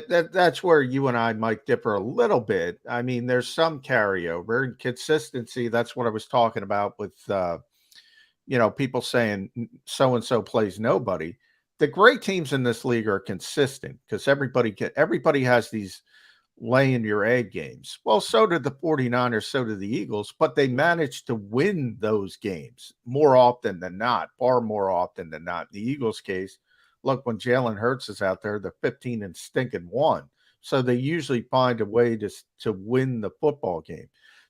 That's where you and I might differ a little bit. I mean, there's some carryover and consistency. That's what I was talking about with, people saying so-and-so plays nobody. The great teams in this league are consistent because everybody has these lay in your egg games. Well, so did the 49ers, so did the Eagles, but they managed to win those games more often than not, far more often than not. In the Eagles case, look, when Jalen Hurts is out there, they're 15-1. So they usually find a way to win the football game.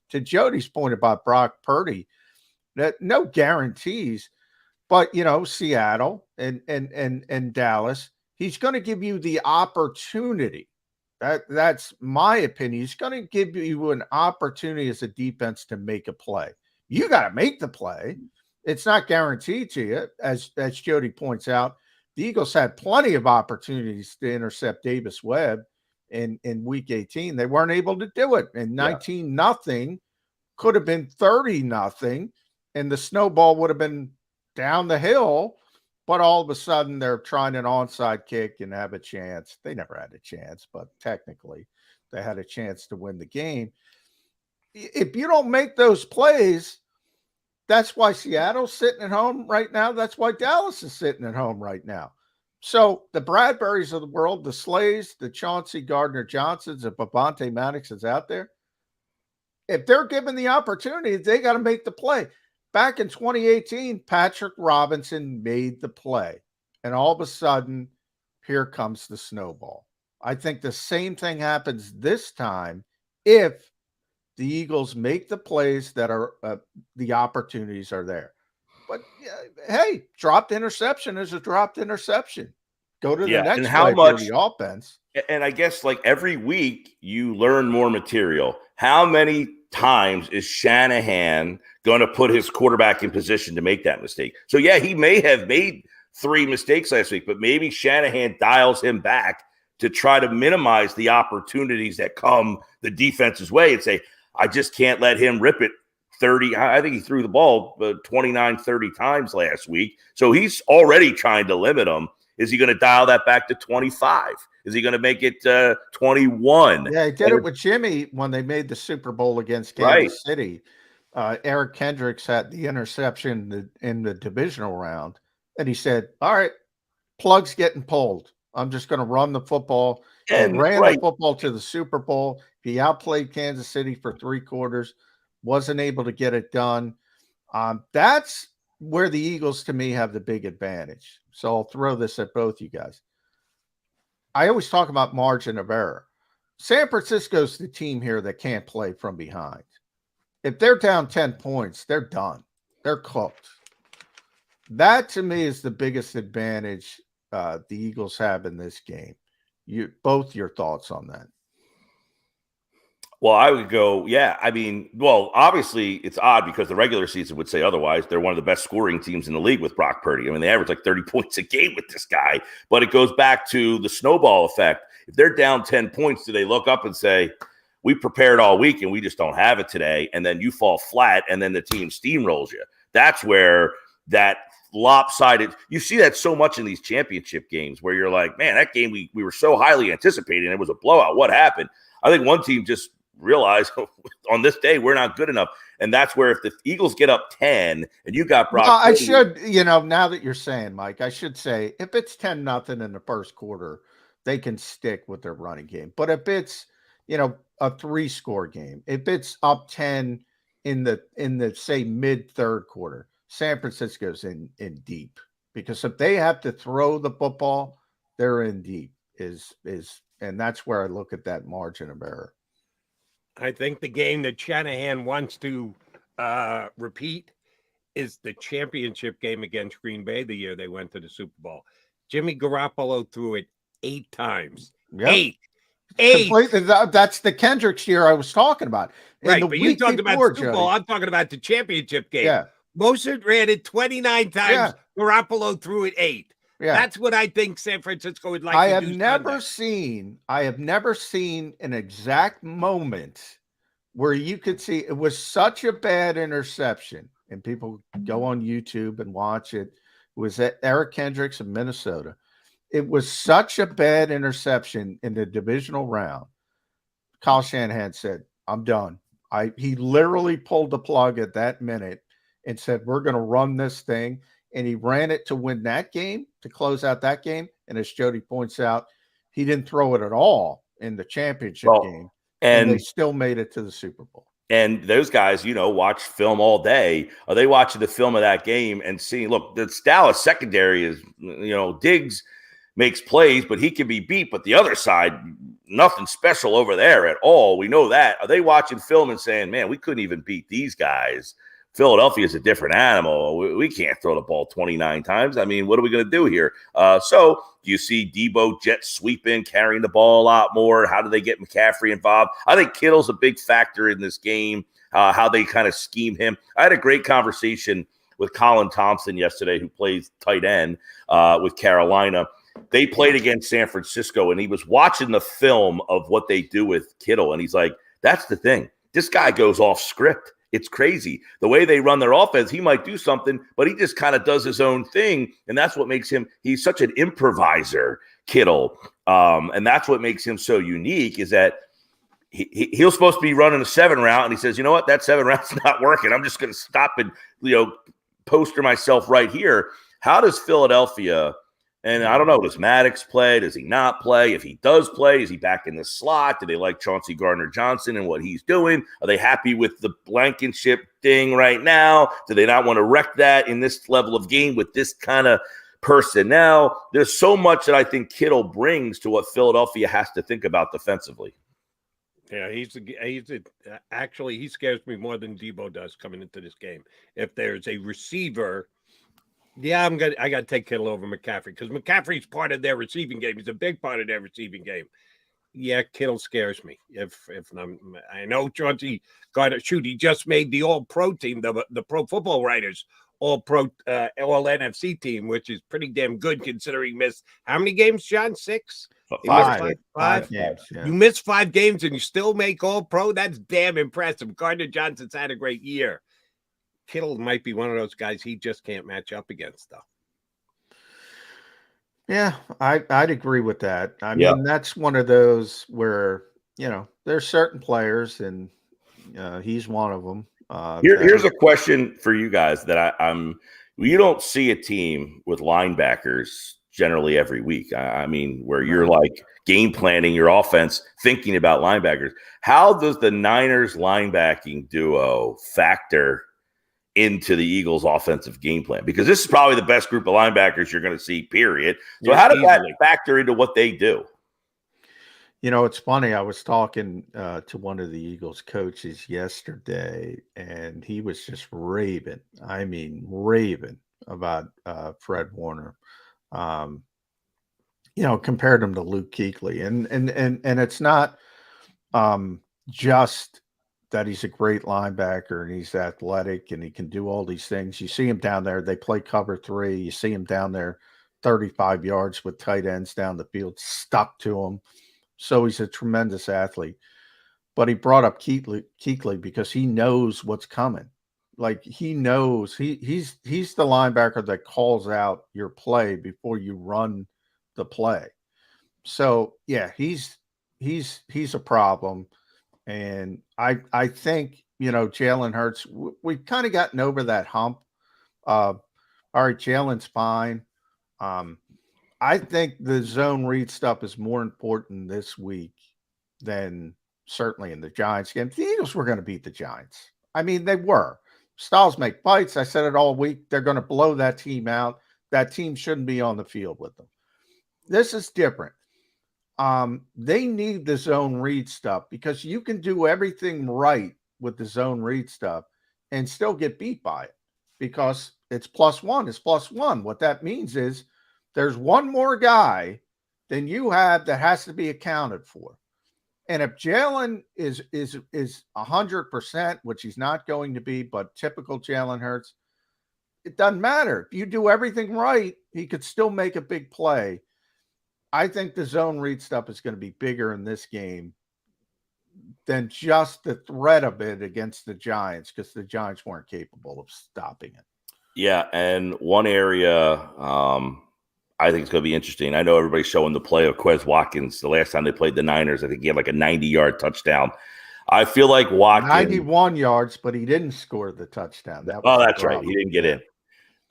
To Jody's point about Brock Purdy, No guarantees, but Seattle and Dallas, he's going to give you the opportunity. That's my opinion. He's going to give you an opportunity as a defense to make a play. You got to make the play. It's not guaranteed to you. As Jody points out, the Eagles had plenty of opportunities to intercept Davis Webb in week 18. They weren't able to do it. And 19-0 could have been 30-0, and the snowball would have been down the hill. But all of a sudden, they're trying an onside kick and have a chance. They never had a chance, but technically, they had a chance to win the game. If you don't make those plays, that's why Seattle's sitting at home right now. That's why Dallas is sitting at home right now. So the Bradburys of the world, the Slays, the Chauncey Gardner-Johnsons, and Babante Maddox is out there. If they're given the opportunity, they got to make the play. Back in 2018, Patrick Robinson made the play. And all of a sudden, here comes the snowball. I think the same thing happens this time if the Eagles make the plays that are the opportunities are there. But, hey, dropped interception is a dropped interception. Go to the next and how play much for the offense. And I guess like every week you learn more material. How many times is Shanahan going to put his quarterback in position to make that mistake? So, yeah, he may have made 3 mistakes last week, but maybe Shanahan dials him back to try to minimize the opportunities that come the defense's way and say, I just can't let him rip it 30. I think he threw the ball 29, 30 times last week. So he's already trying to limit him. Is he going to dial that back to 25? Is he going to make it 21? Yeah, he did it with Jimmy when they made the Super Bowl against Kansas City. Eric Kendricks had the interception in the divisional round, and he said, all right, plug's getting pulled. I'm just going to run the football. And ran the football to the Super Bowl. He outplayed Kansas City for 3 quarters, wasn't able to get it done. That's where the Eagles, to me, have the big advantage. So I'll throw this at both you guys. I always talk about margin of error. San Francisco's the team here that can't play from behind. If they're down 10 points, they're done. They're cooked. That, to me, is the biggest advantage the Eagles have in this game. Both your thoughts on that. Well, I would go, obviously it's odd because the regular season would say otherwise. They're one of the best scoring teams in the league with Brock Purdy. I mean, they average like 30 points a game with this guy, but it goes back to the snowball effect. If they're down 10 points, do they look up and say, we prepared all week and we just don't have it today? And then you fall flat and then the team steamrolls you. That's where that lopsided, you see that so much in these championship games where you're like, man, that game we were so highly anticipating. It was a blowout. What happened? I think one team just realized on this day we're not good enough, and that's where if the Eagles get up 10 and you got Brock, I should, now that you're saying, Mike, I should say if it's 10-0 in the first quarter, they can stick with their running game. But if it's a 3-score game, if it's up 10 in the say mid third quarter, San Francisco's in deep, because if they have to throw the football, they're in deep. And that's where I look at that margin of error. I think the game that Shanahan wants to repeat is the championship game against Green Bay the year they went to the Super Bowl. Jimmy Garoppolo threw it 8 times. Yep. 8. That's the Kendricks year I was talking about. Right, but you talked about the Super Bowl. I'm talking about the championship game. Yeah. Mostert ran it 29 times. Yeah. Garoppolo threw it 8. Yeah. That's what I think San Francisco would like to do. I have never seen an exact moment where you could see it was such a bad interception, and people go on YouTube and watch it. It was at Eric Kendricks of Minnesota. It was such a bad interception in the divisional round. Kyle Shanahan said, I'm done. He literally pulled the plug at that minute and said, we're going to run this thing. And he ran it to win that game, to close out that game. And as Jody points out, he didn't throw it at all in the championship game. And they still made it to the Super Bowl. And those guys, watch film all day. Are they watching the film of that game and seeing, look, the Dallas secondary is, Diggs makes plays, but he can be beat. But the other side, nothing special over there at all. We know that. Are they watching film and saying, man, we couldn't even beat these guys Philadelphia is a different animal. We can't throw the ball 29 times. I mean, what are we going to do here? So do you see Debo jet sweeping, carrying the ball a lot more? How do they get McCaffrey involved? I think Kittle's a big factor in this game, how they kind of scheme him. I had a great conversation with Colin Thompson yesterday, who plays tight end with Carolina. They played against San Francisco, and he was watching the film of what they do with Kittle, and he's like, that's the thing. This guy goes off script. It's crazy. The way they run their offense, he might do something, but he just kind of does his own thing, and that's what makes him – he's such an improviser, Kittle, and that's what makes him so unique is that he'll supposed to be running a 7 route, and he says, you know what, that 7 route's not working. I'm just going to stop and, poster myself right here. How does Philadelphia – and I don't know, does Maddox play? Does he not play? If he does play, is he back in the slot? Do they like Chauncey Gardner-Johnson and what he's doing? Are they happy with the Blankenship thing right now? Do they not want to wreck that in this level of game with this kind of personnel? There's so much that I think Kittle brings to what Philadelphia has to think about defensively. Yeah, actually, he scares me more than Debo does coming into this game. If there's a receiver – yeah, I got to take Kittle over McCaffrey because McCaffrey's part of their receiving game. He's a big part of their receiving game. Yeah, Kittle scares me. If I know Chauncey Gardner, he just made the All-Pro team, the Pro Football Writers All-Pro All NFC team, which is pretty damn good considering he missed how many games, John? 6? Five games. Yeah. You missed 5 games and you still make All-Pro. That's damn impressive. Gardner-Johnson's had a great year. Kittle might be one of those guys he just can't match up against, though. Yeah, I'd agree with that. I mean, that's one of those where, there's certain players, and he's one of them. Here's a question for you guys that you don't see a team with linebackers generally every week. I mean, where you're like game planning your offense, thinking about linebackers. How does the Niners linebacking duo factor into the Eagles' offensive game plan? Because this is probably the best group of linebackers you're going to see, period. So how does that factor into what they do? It's funny. I was talking to one of the Eagles coaches yesterday, and he was just raving. I mean, raving about Fred Warner. Compared him to Luke Kuechly. And it's not just that he's a great linebacker and he's athletic and he can do all these things. You see him down there. They play cover 3. You see him down there 35 yards with tight ends down the field, stuck to him. So he's a tremendous athlete. But he brought up Kuechly because he knows what's coming. Like he knows he's the linebacker that calls out your play before you run the play. So yeah, he's a problem. And I think, Jalen Hurts, we've kind of gotten over that hump. All right, Jalen's fine. I think the zone read stuff is more important this week than certainly in the Giants game. The Eagles were going to beat the Giants. I mean, they were. Styles make fights. I said it all week. They're going to blow that team out. That team shouldn't be on the field with them. This is different. They need the zone read stuff because you can do everything right with the zone read stuff and still get beat by it because it's +1. It's +1. What that means is there's one more guy than you have that has to be accounted for. And if Jalen is 100%, which he's not going to be, but typical Jalen Hurts, it doesn't matter. If you do everything right, he could still make a big play. I think the zone read stuff is going to be bigger in this game than just the threat of it against the Giants because the Giants weren't capable of stopping it. Yeah, and one area I think it's going to be interesting. I know everybody's showing the play of Quez Watkins. The last time they played the Niners, I think he had like a 90-yard touchdown. I feel like Watkins – 91 yards, but he didn't score the touchdown. That's right. He didn't get in.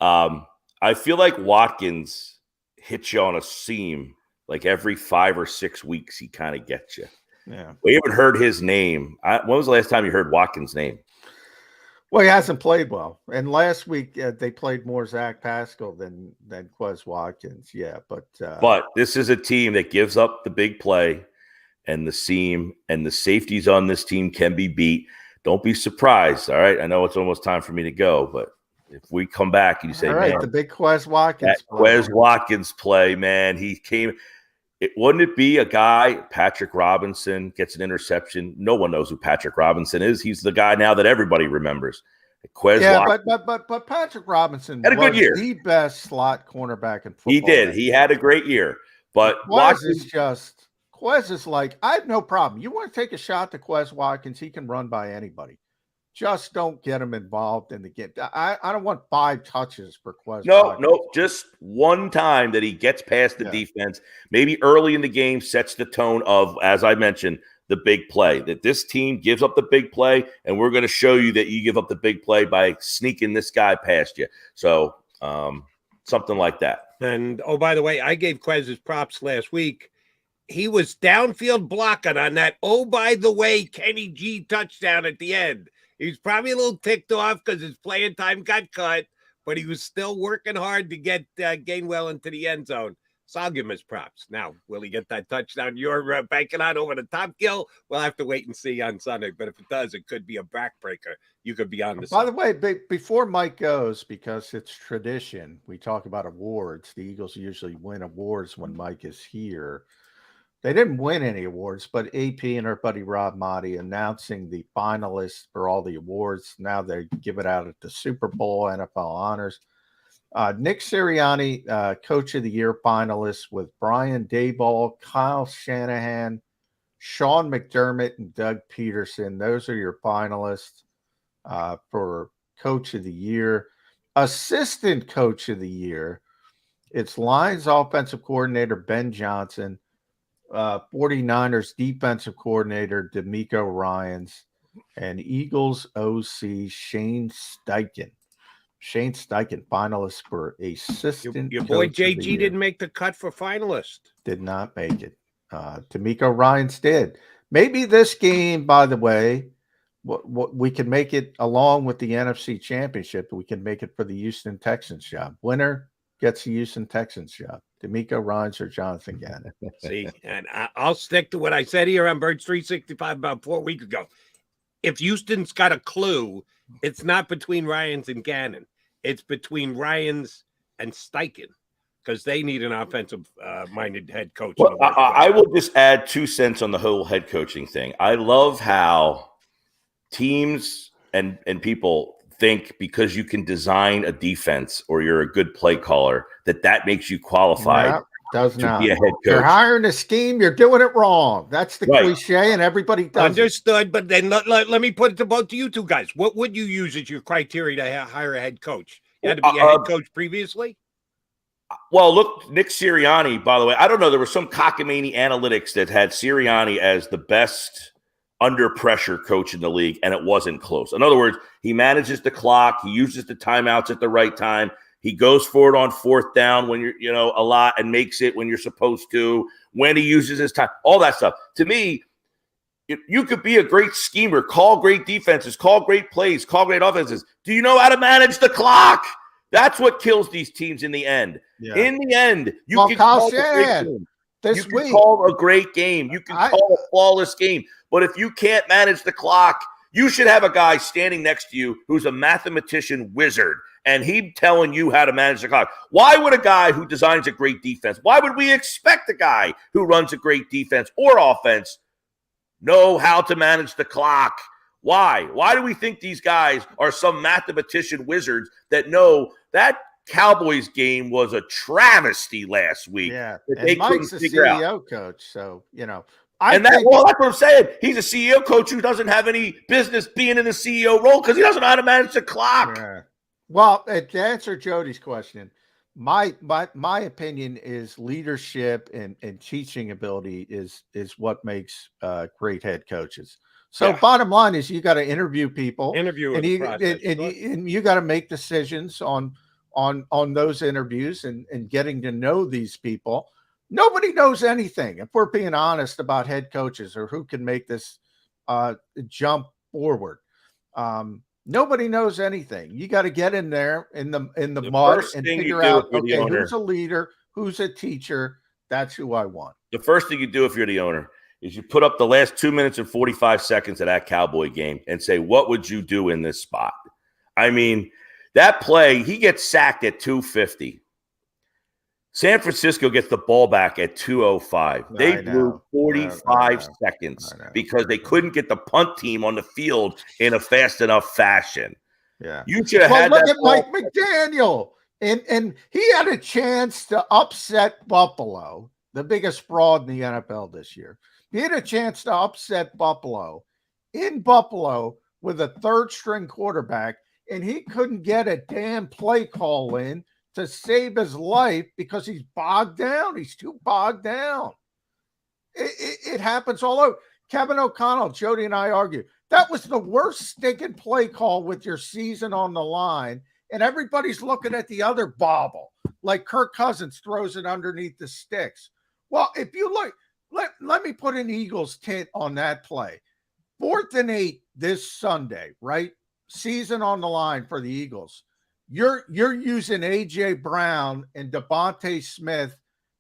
I feel like Watkins hits you on a seam. Like every 5 or 6 weeks, he kind of gets you. Yeah. We haven't heard his name. When was the last time you heard Watkins' name? Well, he hasn't played well. And last week, they played more Zach Pascal than Quez Watkins. Yeah, but this is a team that gives up the big play and the seam, and the safeties on this team can be beat. don't be surprised. All right. I know it's almost time for me to go, but if we come back and you say, all right, man, the big Quez Watkins that Quez Watkins play, man, he came. Wouldn't it be a guy, Patrick Robinson, gets an interception? No one knows who Patrick Robinson is. He's the guy now that everybody remembers. But Patrick Robinson had a good year. The best slot cornerback in football. He did. He had a great year. But Quez is like, I have no problem. You want to take a shot to Quez Watkins? He can run by anybody. Just don't get him involved in the game. I don't want 5 touches for Quez. No, just one time that he gets past the defense, maybe early in the game, sets the tone of, as I mentioned, the big play. That this team gives up the big play, and we're going to show you that you give up the big play by sneaking this guy past you. So something like that. And, oh, by the way, I gave Quez his props last week. He was downfield blocking on that, oh, by the way, Kenny G touchdown at the end. He's probably a little ticked off because his playing time got cut, but he was still working hard to get Gainwell into the end zone. So I'll give him his props. Now, will he get that touchdown you're banking on over the top, Gill? We'll have to wait and see on Sunday. But if it does, it could be a backbreaker. You could be on the By the way, before Mike goes, because it's tradition, we talk about awards. The Eagles usually win awards when Mike is here. They didn't win any awards, but AP and our buddy Rob Motti announcing the finalists for all the awards. Now they give it out at the Super Bowl, NFL Honors. Nick Sirianni, Coach of the Year finalist with Brian Daboll, Kyle Shanahan, Sean McDermott, and Doug Peterson. Those are your finalists for Coach of the Year. Assistant Coach of the Year, it's Lions Offensive Coordinator Ben Johnson, 49ers defensive coordinator DeMeco Ryans, and Eagles OC Shane Steichen. Shane Steichen, finalist for assistant. Your boy JG didn't make the cut for finalist. Did not make it. DeMeco Ryans did. Maybe this game, by the way, what we can make it along with the NFC Championship. We can make it for the Houston Texans job. Winner gets the Houston Texans job. DeMeco Ryans or Jonathan Gannon. See, and I'll stick to what I said here on Birds 365 about 4 weeks ago. If Houston's got a clue, it's not between Ryans and Gannon. It's between Ryans and Steichen because they need an offensive-minded head coach. Well, I will just add 2 cents on the whole head coaching thing. I love how teams and people think because you can design a defense or you're a good play caller that makes you qualified does to not be a head coach. You're hiring a scheme, you're doing it wrong. That's the cliche, and everybody does. Understood, but then let me put it to both of you two guys. What would you use as your criteria to hire a head coach? You had to be a head coach previously? Well, look, Nick Sirianni, by the way, I don't know. There was some cockamamie analytics that had Sirianni as the best under pressure coach in the league, and it wasn't close. In other words, he manages the clock. He uses the timeouts at the right time. He goes for it on 4th down when you're, a lot and makes it when you're supposed to, when he uses his time, all that stuff. To me, you could be a great schemer, call great defenses, call great plays, call great offenses. Do you know how to manage the clock? That's what kills these teams in the end. Yeah. In the end, you can call a great game. You can call a great game. You can call a flawless game. But if you can't manage the clock, you should have a guy standing next to you who's a mathematician wizard, and he's telling you how to manage the clock. Why would a guy who designs a great defense, why would we expect a guy who runs a great defense or offense know how to manage the clock? Why? Why do we think these guys are some mathematician wizards that know that Cowboys game was a travesty last week? Yeah, that and they Mike's couldn't the figure CEO out. coach, so That's what I'm saying. He's a CEO coach who doesn't have any business being in the CEO role because he doesn't know how to manage the clock. Yeah. Well, to answer Jody's question, my opinion is leadership and teaching ability is what makes great head coaches. So bottom line is you got to interview people, and you got to make decisions on those interviews and getting to know these people. Nobody knows anything, if we're being honest about head coaches or who can make this jump forward. Nobody knows anything. You got to get in there in the mud and figure out, who's a leader, who's a teacher. That's who I want. The first thing you do if you're the owner is you put up the last 2 minutes and 45 seconds of that Cowboy game and say, what would you do in this spot? I mean, that play, he gets sacked at 250. San Francisco gets the ball back at 2:05. They blew 45 seconds because they couldn't get the punt team on the field in a fast enough fashion. Yeah. You should have had look that at Mike McDaniel. And he had a chance to upset Buffalo, the biggest fraud in the NFL this year. He had a chance to upset Buffalo in Buffalo with a third-string quarterback, and he couldn't get a damn play call in to save his life because he's bogged down. He's too bogged down. It happens all over. Kevin O'Connell, Jody and I argue, that was the worst stinking play call with your season on the line, and everybody's looking at the other bobble, like Kirk Cousins throws it underneath the sticks. Well, if you look, let me put an Eagles tint on that play. 4th and 8 this Sunday, right? Season on the line for the Eagles. You're using A.J. Brown and Devontae Smith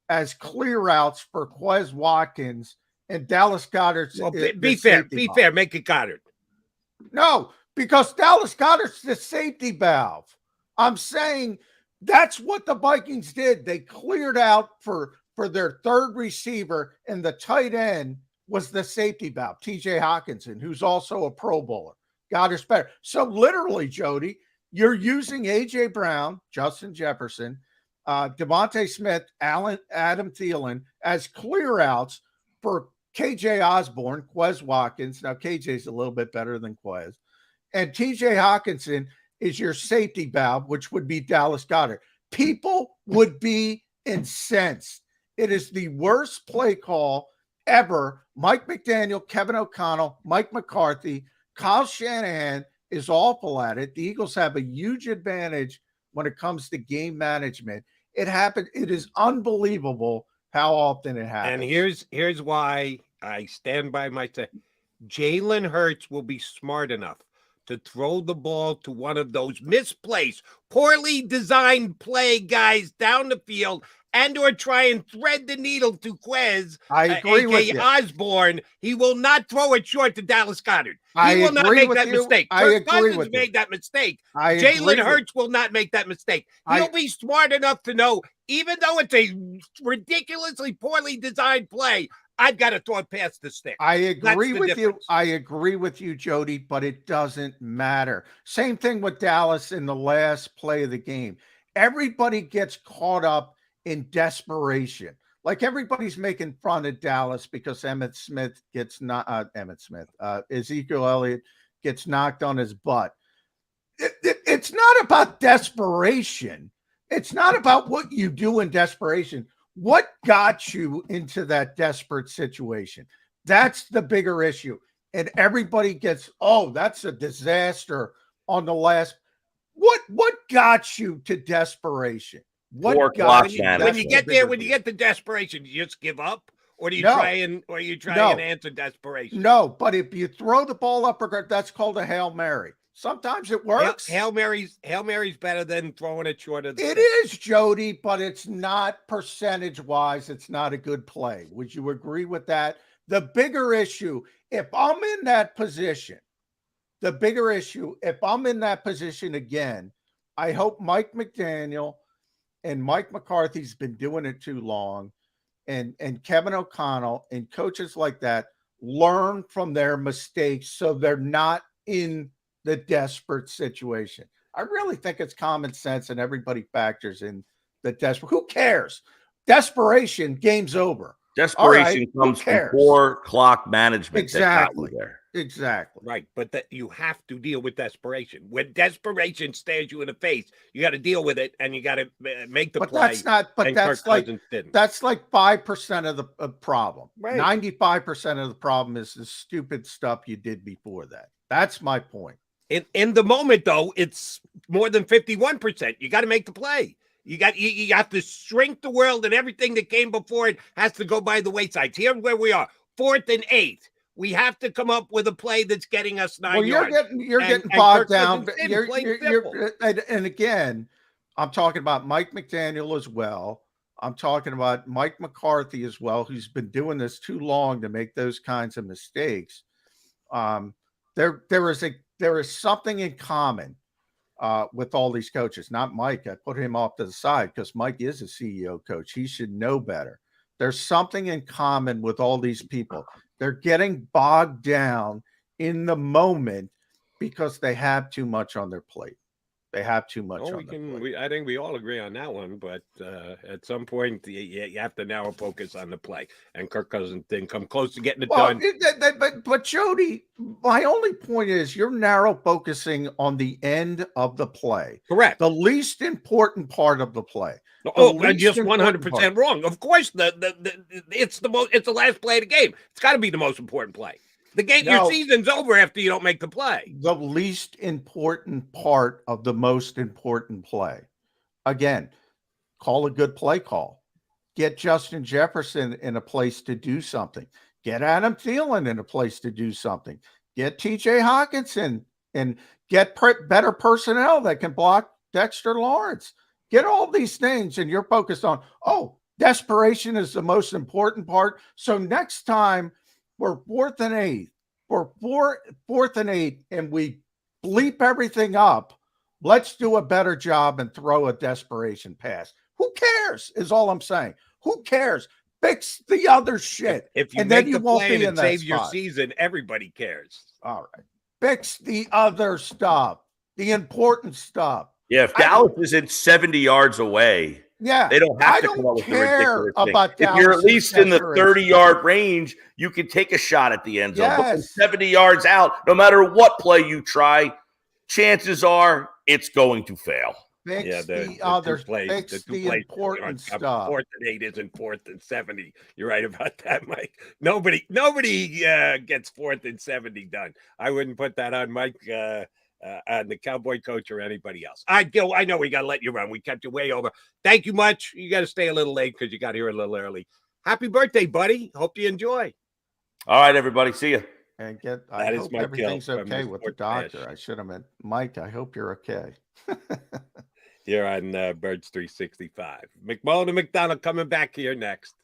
as clear routes for Quez Watkins and Dallas Goedert. Well, be fair. Make it Goddard. No, because Dallas Goedert's the safety valve. I'm saying that's what the Vikings did. They cleared out for their third receiver, and the tight end was the safety valve, T.J. Hawkinson, who's also a Pro Bowler. Goedert's better. So literally, Jody, you're using A.J. Brown, Justin Jefferson, Devontae Smith, Adam Thielen as clear outs for K.J. Osborne, Quez Watkins. Now, K.J.'s a little bit better than Quez. And T.J. Hawkinson is your safety valve, which would be Dallas Goedert. People would be incensed. It is the worst play call ever. Mike McDaniel, Kevin O'Connell, Mike McCarthy, Kyle Shanahan is awful at it. The Eagles have a huge advantage when it comes to game management. It happened. It is unbelievable how often it happens. And here's why I stand by my say. Jalen Hurts will be smart enough to throw the ball to one of those misplaced, poorly designed play guys down the field and or try and thread the needle to Quez, I agree with you. Osborne. He will not throw it short to Dallas Goedert. He will not make that mistake. Kirk Cousins made that mistake. Jalen Hurts will not make that mistake. He'll be smart enough to know, even though it's a ridiculously poorly designed play, I've got to throw it past the stick. I agree with you. I agree with you, Jody, but it doesn't matter. Same thing with Dallas in the last play of the game. Everybody gets caught up in desperation. Like everybody's making fun of Dallas because Ezekiel Elliott gets knocked on his butt. It's not about desperation. It's not about what you do in desperation. What got you into that desperate situation? That's the bigger issue. And everybody gets, oh, that's a disaster on the last. What got you to desperation? What got you? When you get there, when you get to desperation, you just give up, or do you try and answer desperation? No, but if you throw the ball up, that's called a Hail Mary. Sometimes it works. Hail Mary's better than throwing it short of the It is, Jody, but it's not percentage-wise. It's not a good play. Would you agree with that? The bigger issue, if I'm in that position, again, I hope Mike McDaniel and Mike McCarthy's been doing it too long, and Kevin O'Connell and coaches like that learn from their mistakes so they're not in the desperate situation. I really think it's common sense and everybody factors in the desperate. Who cares? Desperation, game's over. Desperation comes from poor clock management. Exactly. Right. But that you have to deal with desperation. When desperation stares you in the face, you got to deal with it and you got to make the play. That's like 5% of the problem. Right. 95% of the problem is the stupid stuff you did before that. That's my point. In the moment, though, it's more than 51%. You got to make the play. You got to shrink the world, and everything that came before it has to go by the wayside. Here's where we are: 4th and 8. We have to come up with a play that's getting us 9 yards. You're getting bogged down. And again, I'm talking about Mike McDaniel as well. I'm talking about Mike McCarthy as well, who's been doing this too long to make those kinds of mistakes. There is something in common with all these coaches. Not Mike. I put him off to the side because Mike is a CEO coach. He should know better. There's something in common with all these people. They're getting bogged down in the moment because they have too much on their plate. They have too much. I think we all agree on that one. But at some point, you have to now focus on the play. And Kirk Cousins didn't come close to getting it done. But Jody, my only point is you're narrow focusing on the end of the play. Correct. The least important part of the play. I'm just 100% wrong. Of course, it's the last play of the game. It's got to be the most important play. The game, your season's over after you don't make the play. The least important part of the most important play. Again, call a good play call. Get Justin Jefferson in a place to do something. Get Adam Thielen in a place to do something. Get TJ Hawkinson and get better personnel that can block Dexter Lawrence. Get all these things, and you're focused on, desperation is the most important part. So next time, we're 4th and 8. We're 4th and 8, and we bleep everything up. Let's do a better job and throw a desperation pass. Who cares? Is all I'm saying. Who cares? Fix the other shit. If you and make then you the won't plan be in and that save spot. your season, everybody cares. All right. Fix the other stuff. The important stuff. Yeah, if Dallas isn't 70 yards away. Yeah, they don't have to come up with the ridiculous thing. About if you're at least in the 30-yard range, you can take a shot at the end zone. But from 70 yards out, no matter what play you try, chances are it's going to fail. Fix the other plays. Fix the important stuff. 4th and 8 isn't 4th and 70. You're right about that, Mike. Nobody gets 4th and 70 done. I wouldn't put that on Mike. On the Cowboy coach or anybody else. All right, Gill, I know we got to let you run. We kept you way over. Thank you much. You got to stay a little late because you got here a little early. Happy birthday, buddy. Hope you enjoy. All right, everybody. See you. And I hope everything's okay with the doctor. I should have meant, Mike, I hope you're okay. You're on Birds 365. McMullen and McDonald coming back here next.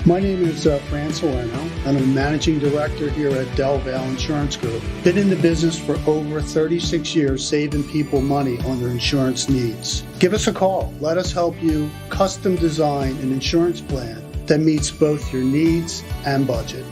My name is Fran Salerno, and I'm a managing director here at Del Valle Insurance Group. Been in the business for over 36 years, saving people money on their insurance needs. Give us a call. Let us help you custom design an insurance plan that meets both your needs and budget.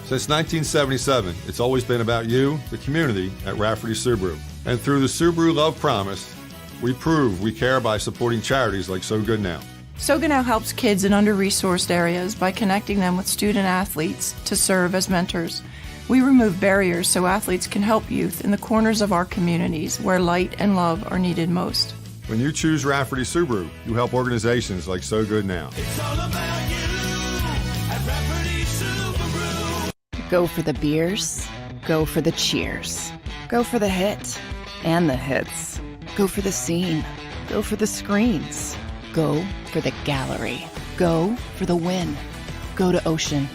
Since 1977, it's always been about you, the community, at Rafferty Subaru. And through the Subaru Love Promise, we prove we care by supporting charities like So Good Now. So Good Now helps kids in under-resourced areas by connecting them with student athletes to serve as mentors. We remove barriers so athletes can help youth in the corners of our communities where light and love are needed most. When you choose Rafferty Subaru, you help organizations like So Good Now. It's all about you at Rafferty Subaru. Go for the beers, go for the cheers, go for the hit and the hits. Go for the scene. Go for the screens. Go for the gallery. Go for the win. Go to Ocean.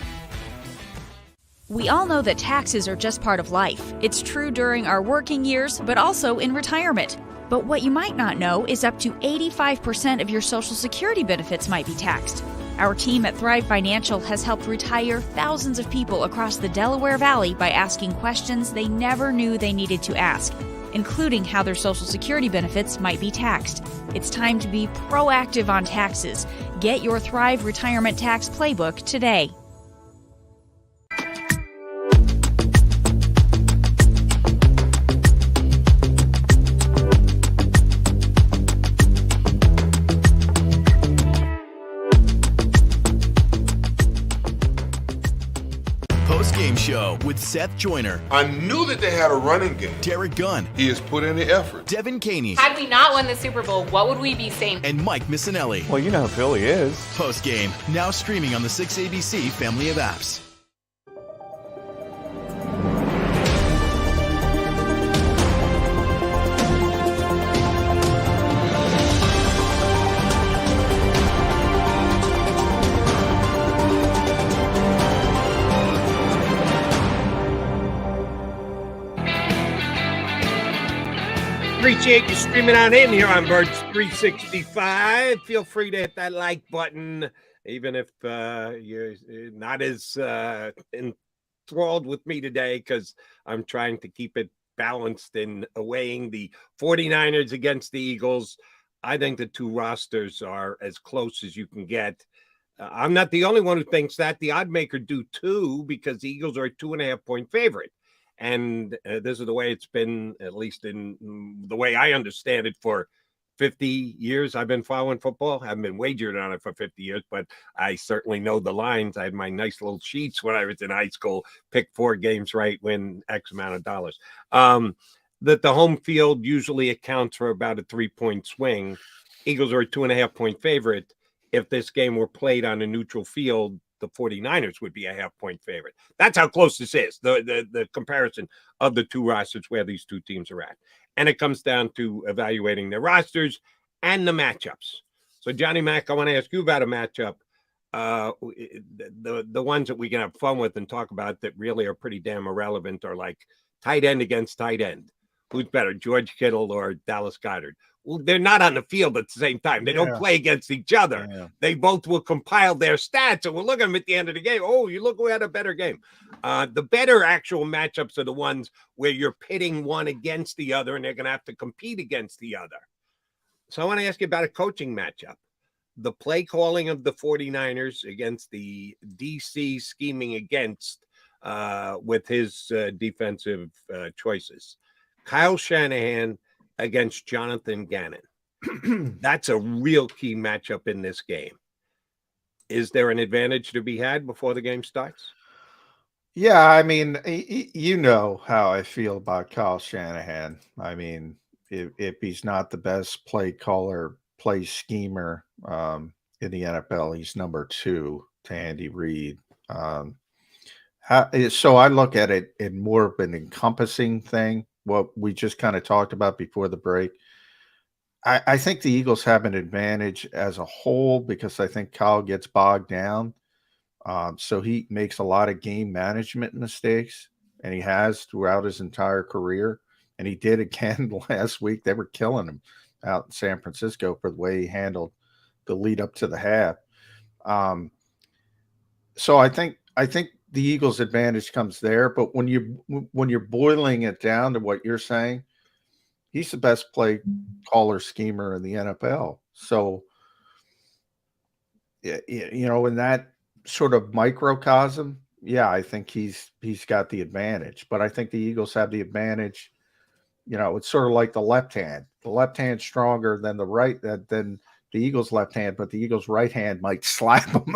We all know that taxes are just part of life. It's true during our working years, but also in retirement. But what you might not know is up to 85% of your Social Security benefits might be taxed. Our team at Thrive Financial has helped retire thousands of people across the Delaware Valley by asking questions they never knew they needed to ask, including how their Social Security benefits might be taxed. It's time to be proactive on taxes. Get your Thrive Retirement Tax Playbook today. postgame show with Seth Joyner. I knew that they had a running game. Derek Gunn. He has put in the effort. Devin Caney. Had we not won the Super Bowl, what would we be saying? And Mike Missinelli. Well, you know how Philly is. Postgame, now streaming on the 6ABC family of apps. Appreciate you streaming on in here on Birds 365. Feel free to hit that like button, even if you're not as enthralled with me today, because I'm trying to keep it balanced in weighing the 49ers against the Eagles. I think the two rosters are as close as you can get. I'm not the only one who thinks that. The odd maker do too, because the Eagles are a 2.5-point favorite. And this is the way it's been, at least in the way I understand it, for 50 years. I've been following football. I haven't been wagered on it for 50 years, but I certainly know the lines. I had my nice little sheets when I was in high school, pick 4 games right, win X amount of dollars. That the home field usually accounts for about a 3-point swing. Eagles are a 2.5-point favorite. If this game were played on a neutral field, the 49ers would be a 0.5-point favorite. That's how close this is, the comparison of the two rosters, where these two teams are at. And it comes down to evaluating their rosters and the matchups. So, Johnny Mac, I want to ask you about a matchup. The ones that we can have fun with and talk about that really are pretty damn irrelevant are like tight end against tight end. Who's better, George Kittle or Dallas Goedert? Well, they're not on the field at the same time. They don't play against each other. Yeah. They both will compile their stats, and we'll look at them at the end of the game. Oh, you look who had a better game. The better actual matchups are the ones where you're pitting one against the other, and they're going to have to compete against the other. So I want to ask you about a coaching matchup. The play calling of the 49ers against the DC scheming against with his defensive choices. Kyle Shanahan against Jonathan Gannon. That's a real key matchup in this game. Is there an advantage to be had before the game starts? Yeah, I mean, you know how I feel about Kyle Shanahan. I mean, if he's not the best play caller, play schemer in the NFL, he's number 2 to Andy Reid. So I look at it in more of an encompassing thing, what we just kind of talked about before the break. I think the Eagles have an advantage as a whole because I think Kyle gets bogged down. So he makes a lot of game management mistakes, and he has throughout his entire career. And he did again last week. They were killing him out in San Francisco for the way he handled the lead up to the half. So I think the Eagles' advantage comes there. But when you're boiling it down to what you're saying, he's the best play caller schemer in the NFL. So, you know, in that sort of microcosm, yeah, I think he's got the advantage. But I think the Eagles have the advantage. You know, it's sort of like the left hand. The left hand's stronger than the right, than the Eagles' left hand, but the Eagles' right hand might slap him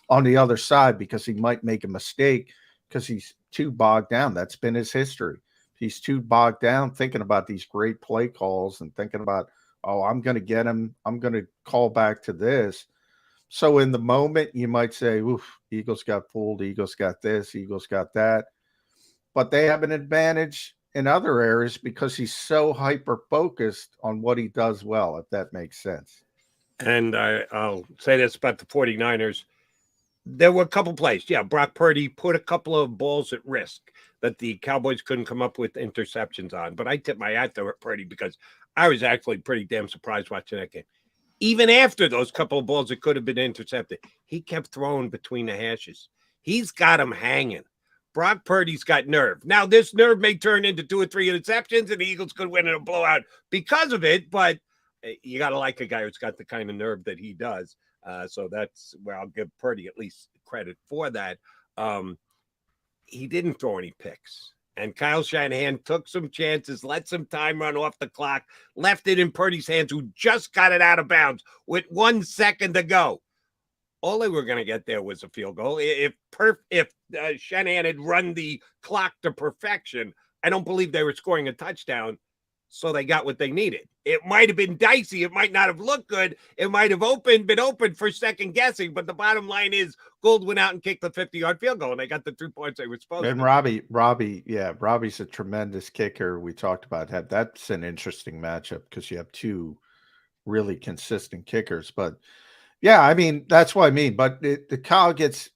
on the other side because he might make a mistake because he's too bogged down. That's been his history. He's too bogged down thinking about these great play calls and thinking about, oh, I'm going to get him. I'm going to call back to this. So in the moment, you might say, oof, Eagles got fooled. Eagles got this. Eagles got that. But they have an advantage in other areas because he's so hyper-focused on what he does well, if that makes sense. And I'll say this about the 49ers. There were a couple plays. Yeah, Brock Purdy put a couple of balls at risk that the Cowboys couldn't come up with interceptions on. But I tip my hat to Purdy because I was actually pretty damn surprised watching that game. Even after those couple of balls that could have been intercepted, he kept throwing between the hashes. He's got him hanging. Brock Purdy's got nerve. Now, this nerve may turn into 2 or 3 interceptions, and the Eagles could win in a blowout because of it, but you got to like a guy who's got the kind of nerve that he does. So that's where I'll give Purdy at least credit for that. He didn't throw any picks. And Kyle Shanahan took some chances, let some time run off the clock, left it in Purdy's hands, who just got it out of bounds with 1 second to go. all they were going to get there was a field goal. If Shanahan had run the clock to perfection, I don't believe they were scoring a touchdown. So they got what they needed. It might have been dicey. It might not have looked good. It might have been open for second guessing. But the bottom line is Gould went out and kicked the 50-yard field goal, and they got the 3 points they were supposed to. And Robbie's a tremendous kicker. We talked about that. That's an interesting matchup because you have two really consistent kickers. But yeah, I mean, that's what I mean. But the Kyle gets,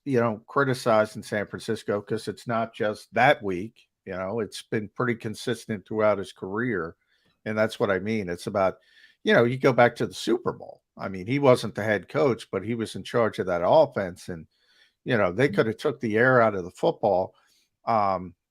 criticized in San Francisco because it's not just that week. It's been pretty consistent throughout his career. And that's what I mean. It's about, you go back to the Super Bowl. I mean, he wasn't the head coach, but he was in charge of that offense. And, they could have took the air out of the football.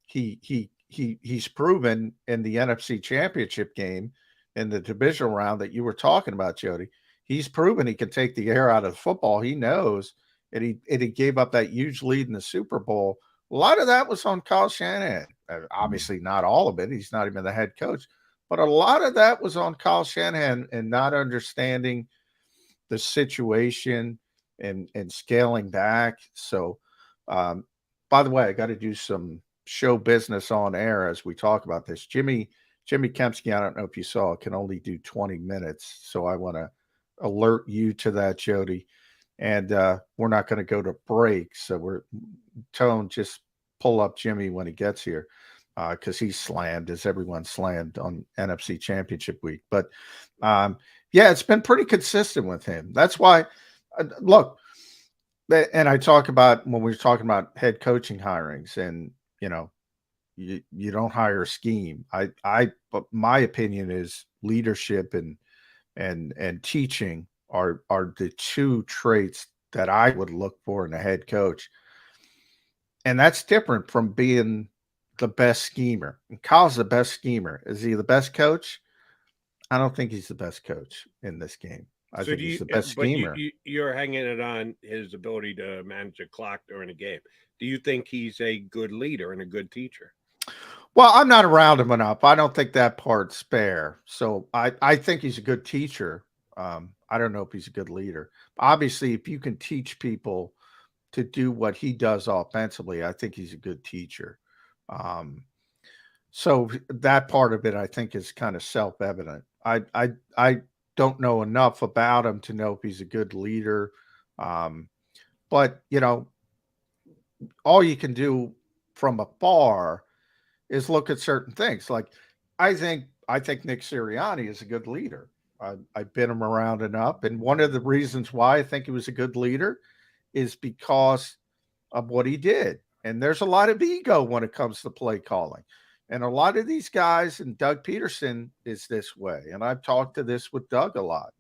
He's proven in the NFC Championship game in the divisional round that you were talking about, Jody. He's proven he can take the air out of the football. He knows, and he gave up that huge lead in the Super Bowl. A lot of that was on Kyle Shanahan. Obviously, not all of it. He's not even the head coach. But a lot of that was on Kyle Shanahan and not understanding the situation and scaling back. So, by the way, I got to do some show business on air as we talk about this. Jimmy Kempski, I don't know if you saw, can only do 20 minutes. So I want to alert you to that, Jody. And we're not going to go to break. So Tone, just pull up Jimmy when he gets here. Because he's slammed, as everyone slammed on NFC Championship week. But, it's been pretty consistent with him. That's why, look, and I talk about when we were talking about head coaching hirings and, you don't hire a scheme. But my opinion is leadership and teaching are the two traits that I would look for in a head coach. And that's different from being the best schemer. And Kyle's the best schemer. Is he the best coach? I don't think he's the best coach in this game. I think he's the best schemer. You're hanging it on his ability to manage a clock during a game. Do you think he's a good leader and a good teacher? Well, I'm not around him enough. I don't think that part's fair. So I think he's a good teacher. I don't know if he's a good leader. Obviously, if you can teach people to do what he does offensively, I think he's a good teacher. So that part of it, I think, is kind of self-evident. I don't know enough about him to know if he's a good leader. But, all you can do from afar is look at certain things. Like, I think Nick Sirianni is a good leader. I've been him around enough. And one of the reasons why I think he was a good leader is because of what he did. And there's a lot of ego when it comes to play calling. And a lot of these guys, and Doug Peterson is this way. And I've talked to this with Doug a lot.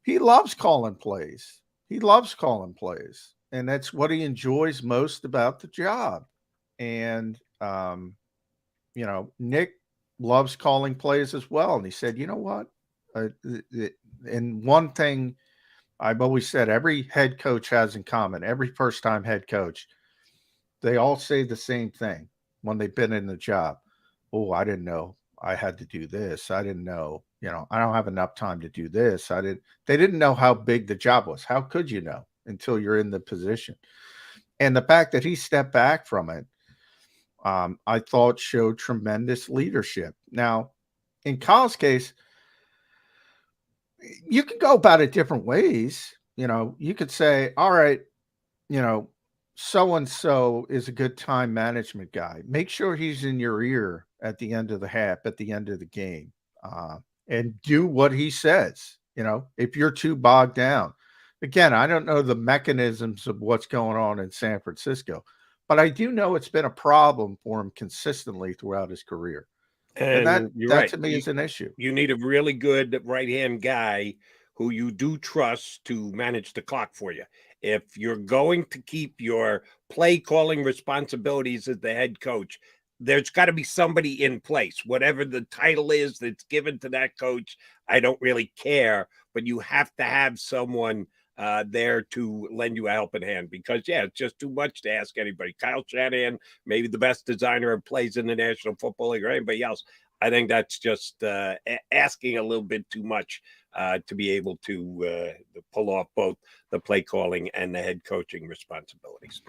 He loves calling plays. And that's what he enjoys most about the job. And, Nick loves calling plays as well. And he said, you know what? And one thing I've always said, every head coach has in common, every first-time head coach, they all say the same thing when they've been in the job. Oh, I didn't know I had to do this. I didn't know, I don't have enough time to do this. They didn't know how big the job was. How could you know until you're in the position? And the fact that he stepped back from it, I thought showed tremendous leadership. Now, in Kyle's case, you can go about it different ways. You could say, all right, so-and-so is a good time management guy. Make sure he's in your ear at the end of the half, at the end of the game, and do what he says. If you're too bogged down. Again, I don't know the mechanisms of what's going on in San Francisco, but I do know it's been a problem for him consistently throughout his career. And that to me is an issue. You need a really good right-hand guy who you do trust to manage the clock for you. If you're going to keep your play calling responsibilities as the head coach, there's got to be somebody in place. Whatever the title is that's given to that coach, I don't really care, but you have to have someone there to lend you a helping hand because, it's just too much to ask anybody. Kyle Shanahan, maybe the best designer of plays in the National Football League or anybody else. I think that's just asking a little bit too much to be able to pull off both the play calling and the head coaching responsibilities.